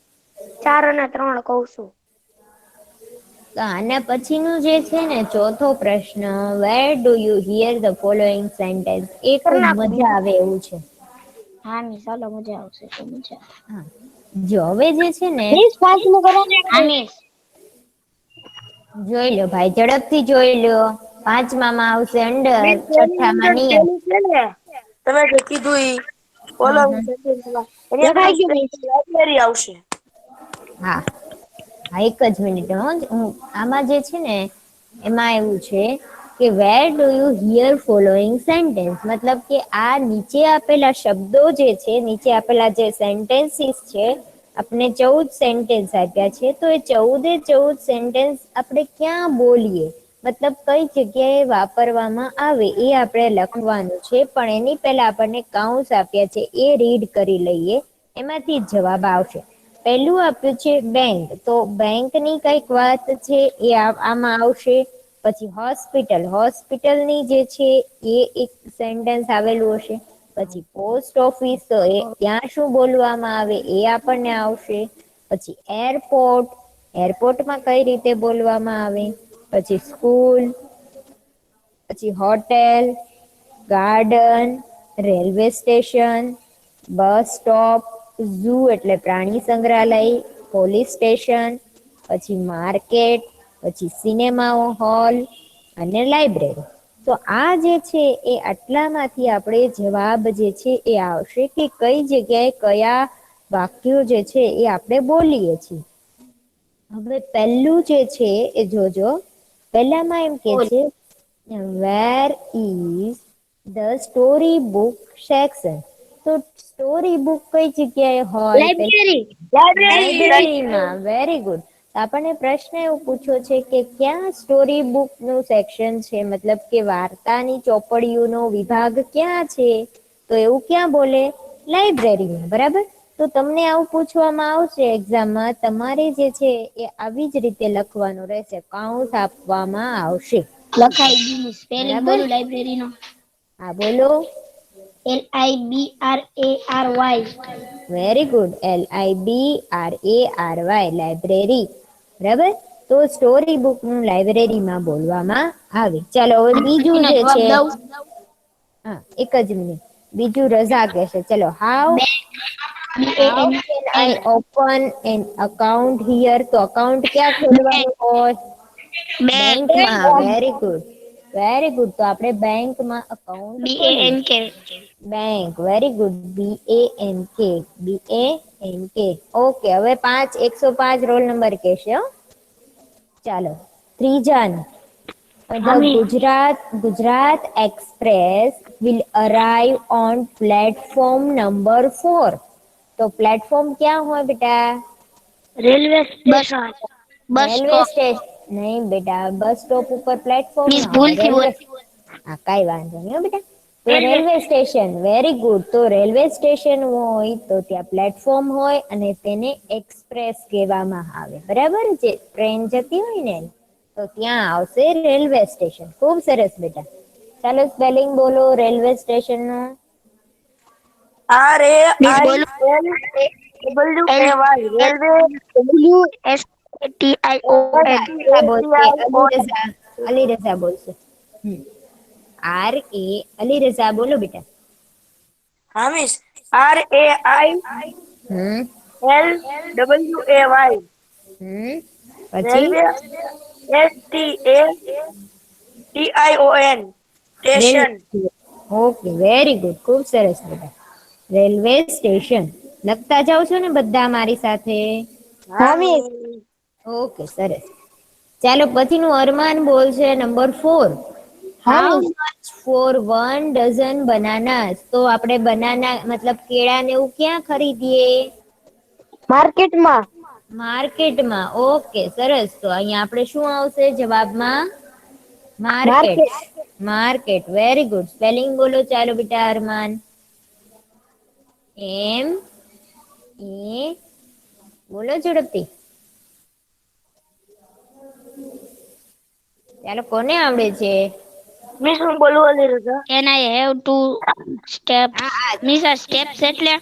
4 અને 3 કહું છું. તો આના પછીનું જે છે ને ચોથો પ્રશ્ન, where do you hear the following sentence, એ ખૂબ મજા આવે એવું છે. હા મિસ, ચાલો મજા આવશે તો મજા. હા, જો હવે જે છે ને મિસ 5મું કરો ને. હા મિસ. જોઈ લો ભાઈ, ઝડપથી જોઈ લો. 5મામાં આવશે અંડર, મિસ, એની 6ઠામાં અંદર નિયમ. પેલું છે ને, તમે જે કીધું ઈ બોલો, હમ હમ. એની અંદર લખાઈ ગયું મિસ. લાઇબ્રેરી આવશે. હા હા, એક જ મિનિટ હો. આમાં જે છે ને એમાં એવું છે કે વેર do you here following sentence, મતલબ કે આ નીચે આપેલા શબ્દો જે છે, નીચે આપેલા જે સેન્ટેન્સીસ છે, આપણે 14 સેન્ટેન્સ આપ્યા છે, તો એ 14 સેન્ટેન્સ આપણે ક્યાં બોલીએ, મતલબ કઈ જગ્યાએ વાપરવામાં આવે એ આપણે લખવાનું છે. પણ એની પહેલા આપણને કાઉન્સ આપ્યા છે એ રીડ કરી લઈએ, એમાંથી જ જવાબ આવશે. પહેલું આપ્યું છે બેંક, તો બેંકની કઈક વાત છે એ આમાં આવશે. પછી હોસ્પિટલ, હોસ્પિટલની જે છે એ એક સેન્ટેન્સ આવેલું હશે. પછી પોસ્ટ ઓફિસ, તો એ ત્યાં શું બોલવામાં આવે એ આપણને આવશે. પછી એરપોર્ટ, એરપોર્ટમાં કઈ રીતે બોલવામાં આવે. પછી સ્કૂલ, પછી hotel, garden, railway station, bus stop, zoo એટલે પ્રાણી સંગ્રહાલય, પોલીસ સ્ટેશન, પછી માર્કેટ, પછી સિનેમા હોલ અને લાઈબ્રેરી. તો આ જે છે એ આટલામાંથી આપણે જવાબ જે છે એ આવશે કે કઈ જગ્યાએ કયા વાક્યો જે છે એ આપણે બોલીએ છીએ. હવે પહેલું જે છે એ જોજો, પહેલામાં એમ કે છે where is the story book section. તો સ્ટોરી બુક કઈ જગ્યાએ હોય? લાઇબ્રેરી. લાઇબ્રેરીમાં. Very good. આપણને પ્રશ્ન એવો પૂછ્યો છે કે ક્યાં સ્ટોરી બુક નું સેક્શન છે, મતલબ કે વાર્તાની ચોપડીઓનો વિભાગ ક્યાં છે, તો એવું ક્યાં બોલે? લાઇબ્રેરીમાં, બરાબર? તો તમને આવું પૂછવામાં આવશે એક્ઝામમાં, તમારે જે છે એ આવી જ રીતે લખવાનું રહેશે, કાઉન્સ આપવામાં આવશે. લખાઈ ગયું મિસ. સ્પેલિંગ બરાબર? બોલું લાઇબ્રેરી નો. હા બોલો. LIBRARY. Very good. LIBRARY, library. બરાબર? તો સ્ટોરી બુક નું લાઇબ્રેરીમાં બોલવામાં આવે. ચાલો હવે બીજું જે છે, હા એક જ મિનિટ, બીજું રઝા કહેશે. ચલો how can I open an account here? તો અકાઉન્ટ ક્યાં ખોલવાનું હોય? બેંક બેંકમાં. Very good, very good. તો આપણે બેંકમાં અકાઉન્ટ ખોલીએ. BANK. Bank, very good. BANK, BANK. Okay, હવે 105 રોલ નંબર કહેશે હો. ચાલો ત્રીજાનું. The Gujarat Express will arrive on platform number 4. તો પ્લેટફોર્મ ક્યાં હોય બેટા? Railway bus station. Bus railway stop. Station નહીં બેટા, બસ સ્ટોપ ઉપર પ્લેટફોર્મ મિસ ના હોય. ભૂલથી બોલ. રેલવે, હા કઈ વાંધો નહીં હો બેટા. તો રેલવે સ્ટેશન, વેરી ગુડ. તો રેલવે સ્ટેશન હોય તો ત્યાં પ્લેટફોર્મ હોય અને તેને એક્સપ્રેસ કહેવામાં આવે. બરાબર, જે ટ્રેન જતી હોય ને તો ત્યાં આવશે રેલવે સ્ટેશન. ખૂબ સરસ બેટા. ચાલો સ્પેલિંગ બોલો રેલવે સ્ટેશન નું. મિસ બોલો. RAILWAY, railway. SATION. રઝા બોલશે, અલી રઝા, અલી રઝા બોલશે. અલી રઝા બોલો બેટા. હા મિસ, RAILWAY, હમ હમ પછી railway. STATION, railway. Station. Okay, very good, ખૂબ સરસ બેટા. રેલવે સ્ટેશન લખતા જાવ છો ને બધા મારી સાથે? હા મિસ. ઓકે, સરસ. ચાલો પછીનું અરમાન બોલશે number 4. How much for 1 dozen બનાનાસ? તો આપણે બનાના મતલબ કેળા ને એવું ક્યાં ખરીદીએ? માર્કેટમાં. માર્કેટમાં. ઓકે, સરસ. તો અહીંયા આપણે શું આવશે જવાબમાં? Market. Market, very good. Spelling બોલો ચાલો બેટા અરમાન. બોલો ઝડપથી. ચાલો કોને આવડે છે? મિસ હું બોલું Ali Raza? Can I have two steps? હા હા, મિસ આ સ્ટેપ્સ એટલે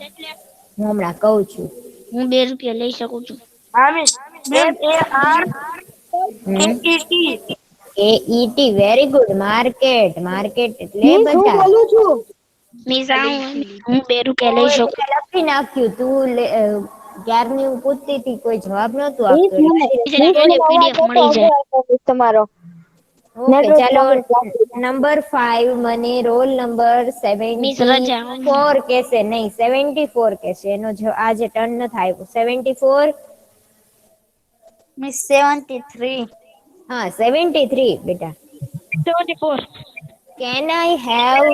હું હમણાં કહું છું. હું 2 રૂપિયા લઈ શકું છું. હા મિસ, હમ MARKET. AET, very good. Market. Market એટલે બજાર. મિસ આ હું 2 રૂપિયા લઈ શકું. લખી નાખ્યું તું ક્યારની હું પૂછતી હતી, કોઈ જવાબ નતું આપતું. મિસ એના નીચે PDF મળી જાય. તમારો ઓકે, ચાલો નંબર 5 મને રોલ નંબર મિસ રજા. 74 કેસે, નહીં 74 કેસે. એનો આજે ટર્ન નથી આવ્યો. 74. મિસ 73. હા 73 બેટા. 74. Can I have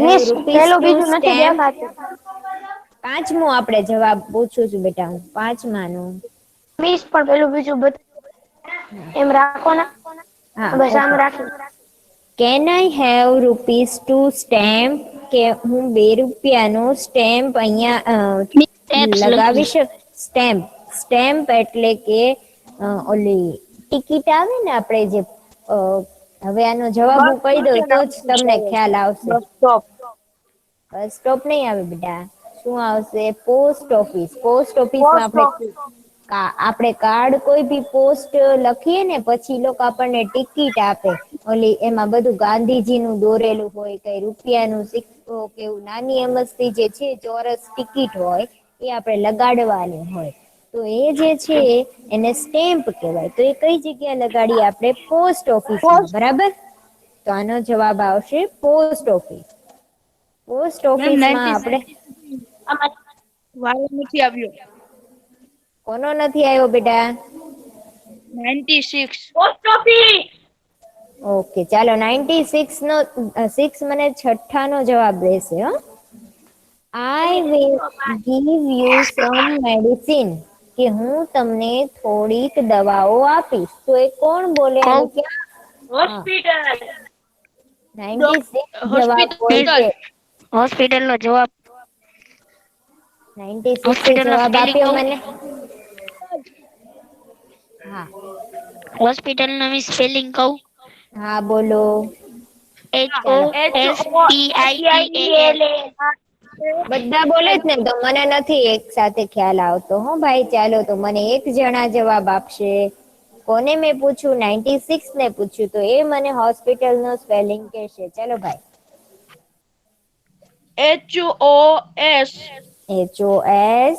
miss rupees પેલું ટુ બીજું નથી સ્ટેમ્પ? દેખાતું. પાંચમું આપણે જવાબ પૂછું છું બેટા હું, પાંચમાનું. મિસ પણ પેલું બીજું એમ રાખો ને. હા બસ આમ ઓકે. રાખી. Can I have rupees two stamp? કે હું 2 રૂપિયાનો સ્ટેમ્પ અહીંયા મિસ સ્ટેપ્સ લગાવી લખી. શક? સ્ટેમ્પ. સ્ટેમ્પ એટલે કે ઓલી ટિકિટ આવે ને આપણે જે હવે આનો જવાબ હું કહી દઉં તો જ તમને ખ્યાલ આવશે. Bus stop. બસ સ્ટોપ નહીં આવે બેટા. શું આવશે? Post office. પોસ્ટ ઓફિસમાં પોસ્ટ ઓફિસ. આપણે કાર્ડ કોઈ બી પોસ્ટ લખીએ ને પછી લોકો આપણને ટિકિટ આપે. ઓલી એમાં બધું ગાંધીજીનું દોરેલું હોય, કઈ રૂપિયાનું સિક્કો કે એવું નાની અમસ્તી જે છે ચોરસ ટિકિટ હોય એ આપણે લગાડવાની હોય. તો એ જે છે એને સ્ટેમ્પ કહેવાય. તો એ કઈ જગ્યાએ લગાડીએ આપણે? પોસ્ટ ઓફિસમાં. બરાબર, તો આનો જવાબ આવશે પોસ્ટ ઓફિસ. પોસ્ટ ઓફિસમાં આપણે વારો નથી આવ્યો. કોનો નથી આવ્યો બેટા? 96. Post office. ઓકે, ચાલો 96 નો 6 મને છઠ્ઠાનો જવાબ રહેશે. હો, I will give you some medicine. કે હું તમને થોડીક દવાઓ આપીશ. તો એ કોણ બોલે અને ક્યાં? હોસ્પિટલ. 96 જવાબ બોલશે. હોસ્પિટલ નો જવાબ. 96 હોસ્પિટલ નો જવાબ સ્પેલિંગ આપ્યો કહું? મને. હા હોસ્પિટલ નો મિસ સ્પેલિંગ કહું? હા બોલો. ચાલો HOSPITAL. બધા બોલે જ ને, તો મને નથી એક સાથે ખ્યાલ આવતો. હો ભાઈ, ચાલો તો મને એક જણા જવાબ આપશે. કોને મેં પૂછ્યું? 96 ને પૂછ્યું, તો એ મને હોસ્પિટલ નો સ્પેલિંગ કહેશે. ચલો ભાઈ. HOS HOS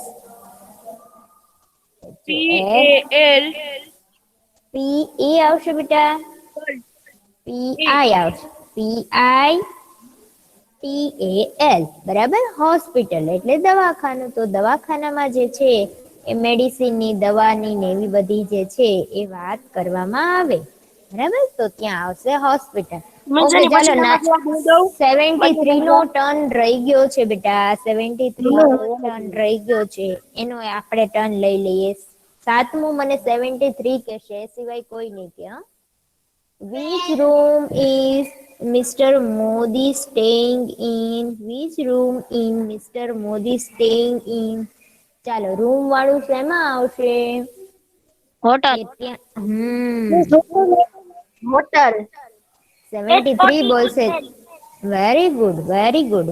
PAL PE આવશે બેટા. PI આવશે. PITAL, બરાબર. હોસ્પિટલ એટલે દવાખાનું. તો દવાખાનામાં જે છે એ મેડિસિનની, દવાની ને એવી બધી જે છે એ વાત કરવામાં આવે, બરાબર. તો ત્યાં આવશે હોસ્પિટલ. ઓકે મિન્સની ચાલો. પછી તમે જવાબ હું દઉં 73 નો પછી ટર્ન રહી ગયો છે બેટા. 73 નો ટર્ન રહી ગયો છે, એનો આપણે ટર્ન લઈ લઈએ. સાતમું મને 73 કહેશે, એ સિવાય કોઈ નહીં કે. હા. Which room is Mr. Modi staying in? Which room in Mr. Modi staying in? ચાલો, રૂમ વાળું શેમાં આવશે? હોટલ. કે ત્યાં હોટલ. 73 બોલશે. Very good, very good.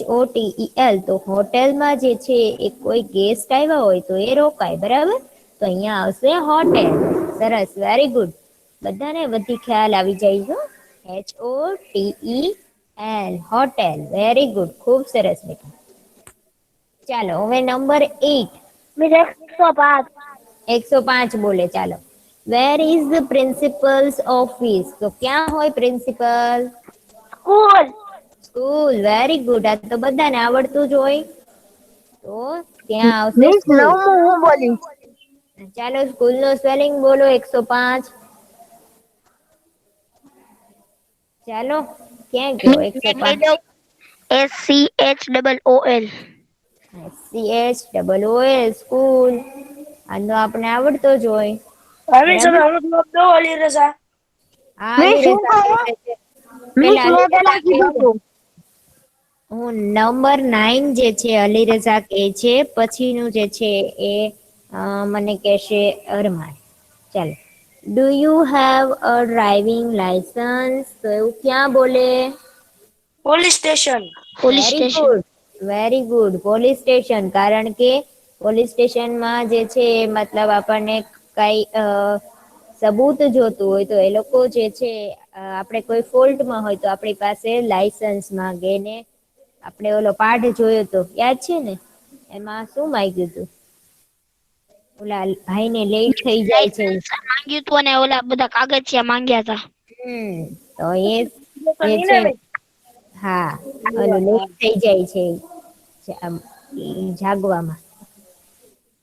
HOTEL. તો હોટેલમાં જે છે એ કોઈ ગેસ્ટ આવ્યા હોય તો એ રોકાય, બરાબર. તો અહીંયા આવશે હોટેલ. સરસ, વેરી ગુડ. બધાને બધી ખ્યાલ આવી જાય છે. HOTEL, hotel. વેરી ગુડ, ખૂબ સરસ બેટા. ચાલો, હવે નંબર 8. મિસ 105. 105 બોલે. ચાલો. Where is the principles office? તો ક્યાં હોય principal? School. School. Very good. આ તો બધાને આવડતું જ હોય. તો ત્યાં આવશે મિસ સ્કૂલ. 9મું હું બોલીશ. ચાલો, સ્કૂલ નો સ્પેલિંગ બોલો. 105. ચાલો, ક્યાં ગયો 105? SCHOOL. CHOOL, school. આનો આપણે આવડતો જ હોય. હવે તમે હવે જવાબ દો અલી રઝા. હા, મિસ અલી હું રઝા કહું? બોલે છે. મિસ પેલા મેં અલી પેલા રઝા કીધું કહે. હતું. હું નંબર 9 જે છે અલી રઝા કહે છે, પછીનું જે છે એ મને કહેશે અરમાન. ચાલો. Do you have a driving licence? તો એવું ક્યાં બોલે? Police station. Police very station. Good, very good. Police station. કારણ કે પોલીસ સ્ટેશનમાં જે છે મતલબ આપણને કઈ સબૂત જોતું હોય તો એ લોકો જે છે આપણે કોઈ ફોલ્ટમાં હોય તો આપણી પાસે લાયસન્સ માંગે ને. આપણે ઓલો પાઠ જોયો તો, યાદ છે ને? એમાં શું માંગ્યું હતું? ઓલા ભાઈને લેટ થઈ જાય છે. લાયસન્સ માંગ્યું હતું અને ઓલા બધા કાગળિયા માંગ્યા હતા. તો એ તો જે નહીં છે, ને ભાઈ. હા, ઓલું લેટ થઈ જાય છે આમ જાગવામાં,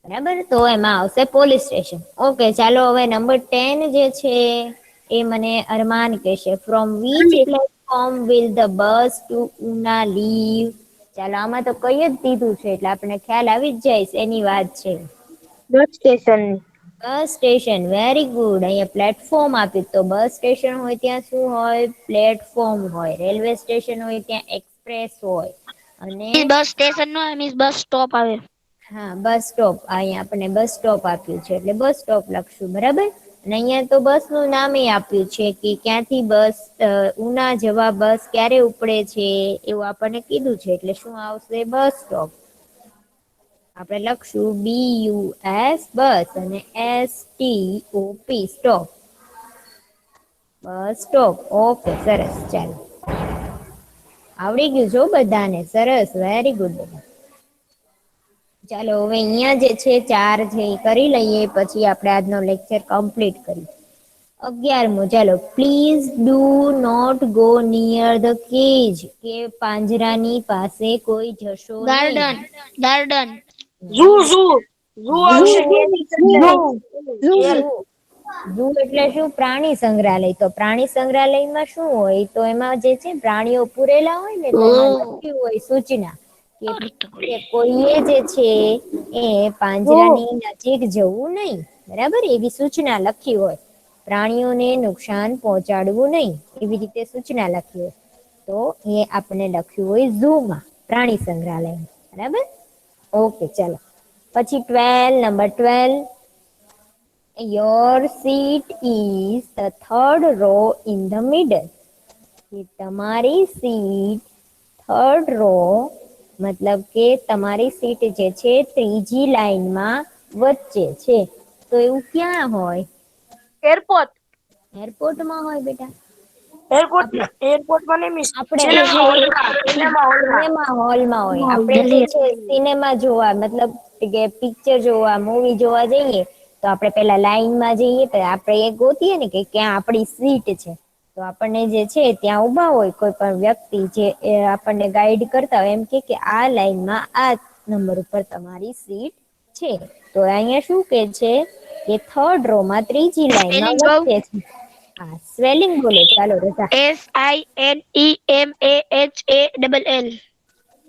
બરાબર. તો એમાં આવશે પોલીસ સ્ટેશન. ઓકે ચાલો, હવે નંબર 10 જે છે એ મને અરમાન કહેશે. From which platform will the bus to Una leave? ચાલો, આમાં તો કઈ જ દીધું છે એટલે આપણે ખ્યાલ આવી જ જાય છે એની વાત છે. Bus station. Bus station. Very good. અહીંયા પ્લેટફોર્મ આપ્યું, તો બસ સ્ટેશન હોય ત્યાં શું હોય? પ્લેટફોર્મ હોય. રેલવે સ્ટેશન હોય ત્યાં એક્સપ્રેસ હોય. અને બસ સ્ટેશન નો મીન્સ બસ સ્ટોપ આવે. હા, બસ સ્ટોપ. અહીંયા આપણને બસ સ્ટોપ આપ્યું છે એટલે બસ સ્ટોપ લખશું, બરાબર. અને અહીંયા તો બસ નું નામે આપ્યું છે કે ક્યાંથી બસ ઉના જવા બસ ક્યારે ઉપડે છે એવું આપણને કીધું છે એટલે શું આવશે? Bus stop. આપણે લખશું BUS, બસ, અને STOP, stop. Bus stop. Okay, સરસ. ચાલો, આવડી ગયું છો બધાને? સરસ, વેરી ગુડ. ચાલો, હવે અહીંયા જે છે 4 છે એ કરી લઈએ, પછી આપણે આજનો લેક્ચર કમ્પ્લીટ કરીએ. 11મો. ચાલો. Please do not go near the cage? કે પાંજરાની પાસે કોઈ જશો નહીં. Garden. Garden. Zoo zoo zoo આવશે કે એની ઝૂ એટલે શું? પ્રાણી સંગ્રહાલય. તો પ્રાણી સંગ્રહાલયમાં શું હોય? તો એમાં જે છે પ્રાણીઓ પૂરેલા હોય ને, તો એમાં લખ્યું હોય સૂચના કે કોઈએ જે છે એ પાંજરાની નજીક જવું નહીં, બરાબર. એવી સૂચના લખી હોય. પ્રાણીઓને નુકસાન પહોંચાડવું નહીં, એવી રીતે સૂચના લખી હોય. તો એ આપણે લખ્યું હોય ઝૂ માં, પ્રાણી સંગ્રહાલય, બરાબર. ઓકે ચાલો, પછી 12, number 12. Your seat is the third row in the middle. કે તમારી સીટ થર્ડ રો મતલબ કે તમારી સીટ જે છે ત્રીજી લાઈનમાં વચ્ચે છે. તો એવું ક્યાં હોય? એરપોર્ટ. એરપોર્ટમાં હોય બેટા? એરપોર્ટમાં નહીં મિસ, આપણે સિનેમા હોલમાં. સિનેમા હોલમાં હોય. આપણે જે છે સિનેમા જોવા મતલબ કે પિક્ચર જોવા, મૂવી જોવા જઈએ તો આપણે પેલા લાઈનમાં જઈએ, તો આપણે એ ગોતીએ ને કે ક્યાં આપણી સીટ છે. તો આપણને જે છે ત્યાં ઊભા હોય કોઈ પણ વ્યક્તિ જે આપણને ગાઈડ કરતા હોય, એમ કે આ લાઈનમાં આ નંબર ઉપર તમારી સીટ છે. તો અહીંયા શું કે છે કે થર્ડ રો માં ત્રીજી લાઈનમાં સ્પેલિંગ કહું? વચ્ચે છે. હા, સ્પેલિંગ બોલો. ચાલો રજા. SINEMAHALL.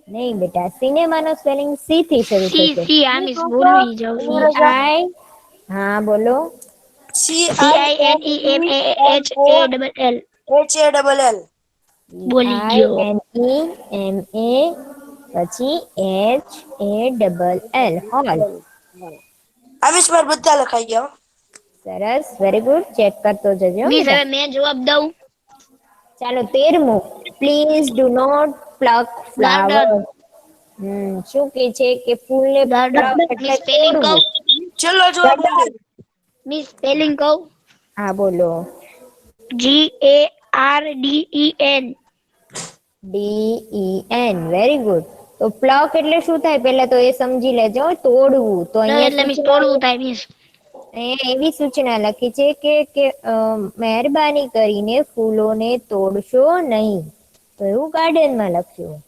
નહીં બેટા, સિનેમાનો સ્પેલિંગ સી થી શરૂ સી થશે. સી આ મિસ ભૂલવી જાઉં છું. CI. હા બોલો. SINEMAHALL. HALL. બોલી ગયો. CINEMA પછી HALL હોલ. આ મિસ મારે બધા લખાઈ ગયા હો. સરસ, વેરી ગુડ. ચેક કરતો જજો મિસ બેટા. હવે મેં જવાબ દઉં. ચાલો 13મું. Please do not pluck flower. Garden. શું કે છે કે ફૂલને ગાર્ડન. pluck એટલે મિસ સ્પેલિંગ કહું? તોડવું. છેલ્લો જવાબ બોલી. મિસ સ્પેલિંગ કહું? હા બોલો. GARDEN. DEN. Very good. તો પ્લક એટલે શું થાય પેલા તો એ સમજી લેજો. તોડવું. તો એટલે મિસ તોડવું થાય મિસ. અહીંયા એવી સૂચના લખી છે કે મહેરબાની કરીને ફૂલોને તોડશો નહીં. તો એવું ગાર્ડનમાં લખ્યું.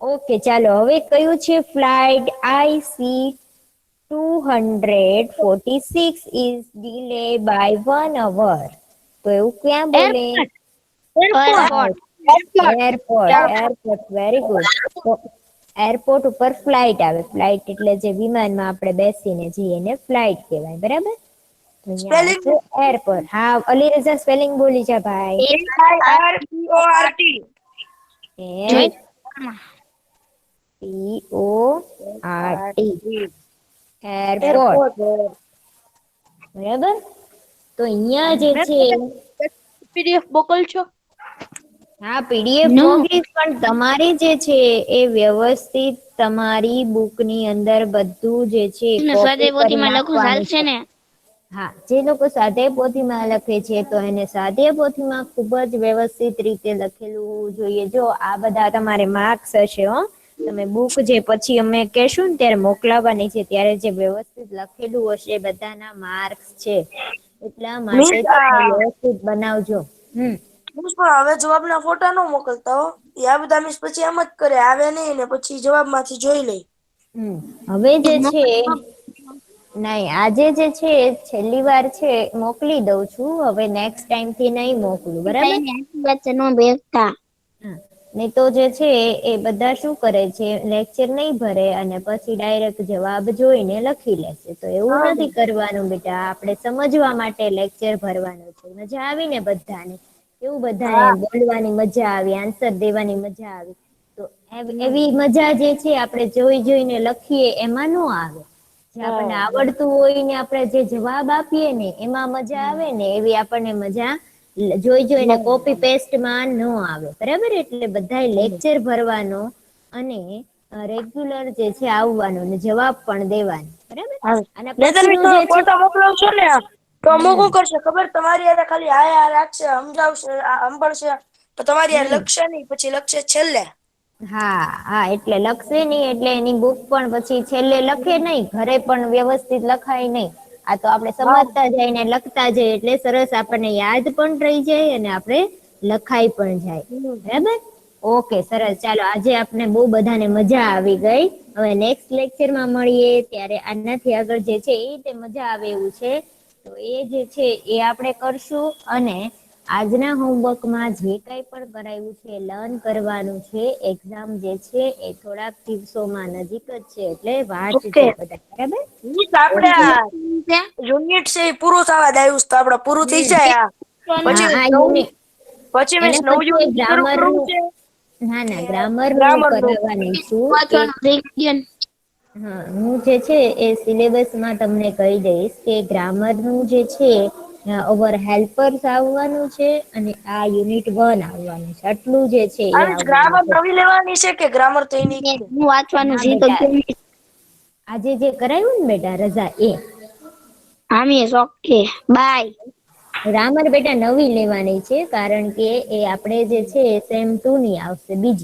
ઓકે, ચાલો હવે કયું છે flight IC246 is delayed by 1 hour. તો એવું ક્યાં બોલે? એરપોર્ટ. Very good. એરપોર્ટ ઉપર ફ્લાઇટ આવે. ફ્લાઇટ એટલે જે વિમાનમાં આપણે બેસીને જઈએ એને ફ્લાઇટ કહેવાય, બરાબર? તો અહીંયા Spelling? છે એરપોર્ટ. હા, અલી રઝા સ્પેલિંગ બોલી જા ભાઈ. AIRPORT. PORT. એરપોર્ટ. બરાબર? તો અહીંયા જે છે PDF મોકલશો? હા, PDF No. મોકલીશ, પણ તમારે જે છે એ વ્યવસ્થિત તમારી બુકની અંદર બધું જે છે copy સ્વાધ્યાય કરી પોથીમાં લખું નાખવાનું ચાલશે ને? હા, જે લોકો સ્વાધ્યાય પોથીમાં લખે છે તો એને સ્વાધ્યાય પોથીમાં ખૂબ જ વ્યવસ્થિત રીતે લખેલું જોઈએ. જો આ બધા તમારે માર્ક્સ હશે હો. તમે બુક જે પછી અમે કહેશું ને ત્યારે મોકલાવવાની છે ત્યારે જે વ્યવસ્થિત લખેલું હશે બધાના માર્ક્સ છે. એટલા માટે મિસ, તમે વ્યવસ્થિત બનાવજો. મિસ પણ હવે જવાબના ફોટા નો મોકલતા હો. એ આ બધા મિસ પછી એમ જ કરે, આવે નહીં ને પછી જવાબમાંથી જોઈ લે. હવે જે છે નહીં, આજે જે છે છેલ્લી વાર છે મોકલી દઉં છું. હવે નેક્સ્ટ ટાઈમ થી નહીં મોકલું, બરાબર? નો ભેગતા. નહીં તો જે છે એ બધા શું કરે છે, લેક્ચર નહીં ભરે અને પછી ડાયરેક્ટ જવાબ જોઈને લખી લેશે. તો એવું નથી કરવાનું બેટા. આપણે સમજવા માટે લેક્ચર ભરવાનું છે. મજા આવી ને બધાને? એવું બધાને બોલવાની મજા આવી, આન્સર દેવાની મજા આવી. તો એવી મજા જે છે આપણે જોઈને લખીએ એમાં નો આવે. જે આપણને આવડતું હોય ને આપણે જે જવાબ આપીએ ને એમાં મજા આવે ને, એવી આપણને મજા જોઈને કોપી પેસ્ટમાં ન આવે, બરાબર? એટલે બધાય લેક્ચર ભરવાનો અને રેગ્યુલર જે છે આવવાનું ને જવાબ પણ દેવાનો, બરાબર? અને પછીનું જે છે ફોટા મોકલાવશો ને તો અમુક શું કરશે ખબર? તમારી યારે ખાલી આયા રાખશે, સમજાવશે, સાંભળશે, તો તમારી યારે લખશે નહીં, પછી લખશે છેલ્લે. હા, એટલે લખશે નહીં એટલે એની બુક પણ પછી છેલ્લે લખે નહીં, ઘરે પણ વ્યવસ્થિત લખાય નહીં. આ તો આપણે સમજતા જાય ને લખતા જાય એટલે સરસ આપણને યાદ પણ રહી જાય અને આપણે લખાઈ પણ જાય, બરાબર? ઓકે, સરસ. ચાલો, આજે આપણે બહુ બધાને મજા આવી ગઈ. હવે નેક્સ્ટ લેક્ચરમાં મળીએ ત્યારે આનાથી આગળ જે છે એ રીતે મજા આવે એવું છે. તો એ જે છે એ આપણે કરશું અને આજના હોમવર્કમાં જે કંઈ પણ કરાયું છે લર્ન કરવાનું છે. એક્ઝામ જે છે એ થોડાક દિવસોમાં નજીક જ છે એટલે વાંચજો બધા, બરાબર? મિસ, આપણે યુનિટ છે એ પૂરું થવા દાયું તો આપણે પૂરું થઈ જાય. પછી આ નવું- યુનિટ પછી મિસ એના નવું પછી યુનિટ શરૂ કરવું ગ્રામરનું છે. ગ્રામરનું કરાવવાની છું. હા, હું જે છે એ સિલેબસમાં તમને કહી દઈશ કે ગ્રામરનું જે છે ઓવર હેલ્પર્સ આવવાનું છે અને આ યુનિટ 1 આવવાનું છે. આટલું જે છે એ આવવાનું ગ્રામર છે. નવી લેવાની છે કે ગ્રામર તો એની જ છે? હું વાંચવાનું હા, શીખું બેટા. છું. આજે જે કરાયું ને બેટા રજા એ હા મિસ, ઓકે બાય. ગ્રામર બેટા નવી લેવાની છે કારણ કે એ આપણે જે છે સેમ 2 ની આવશે બીજી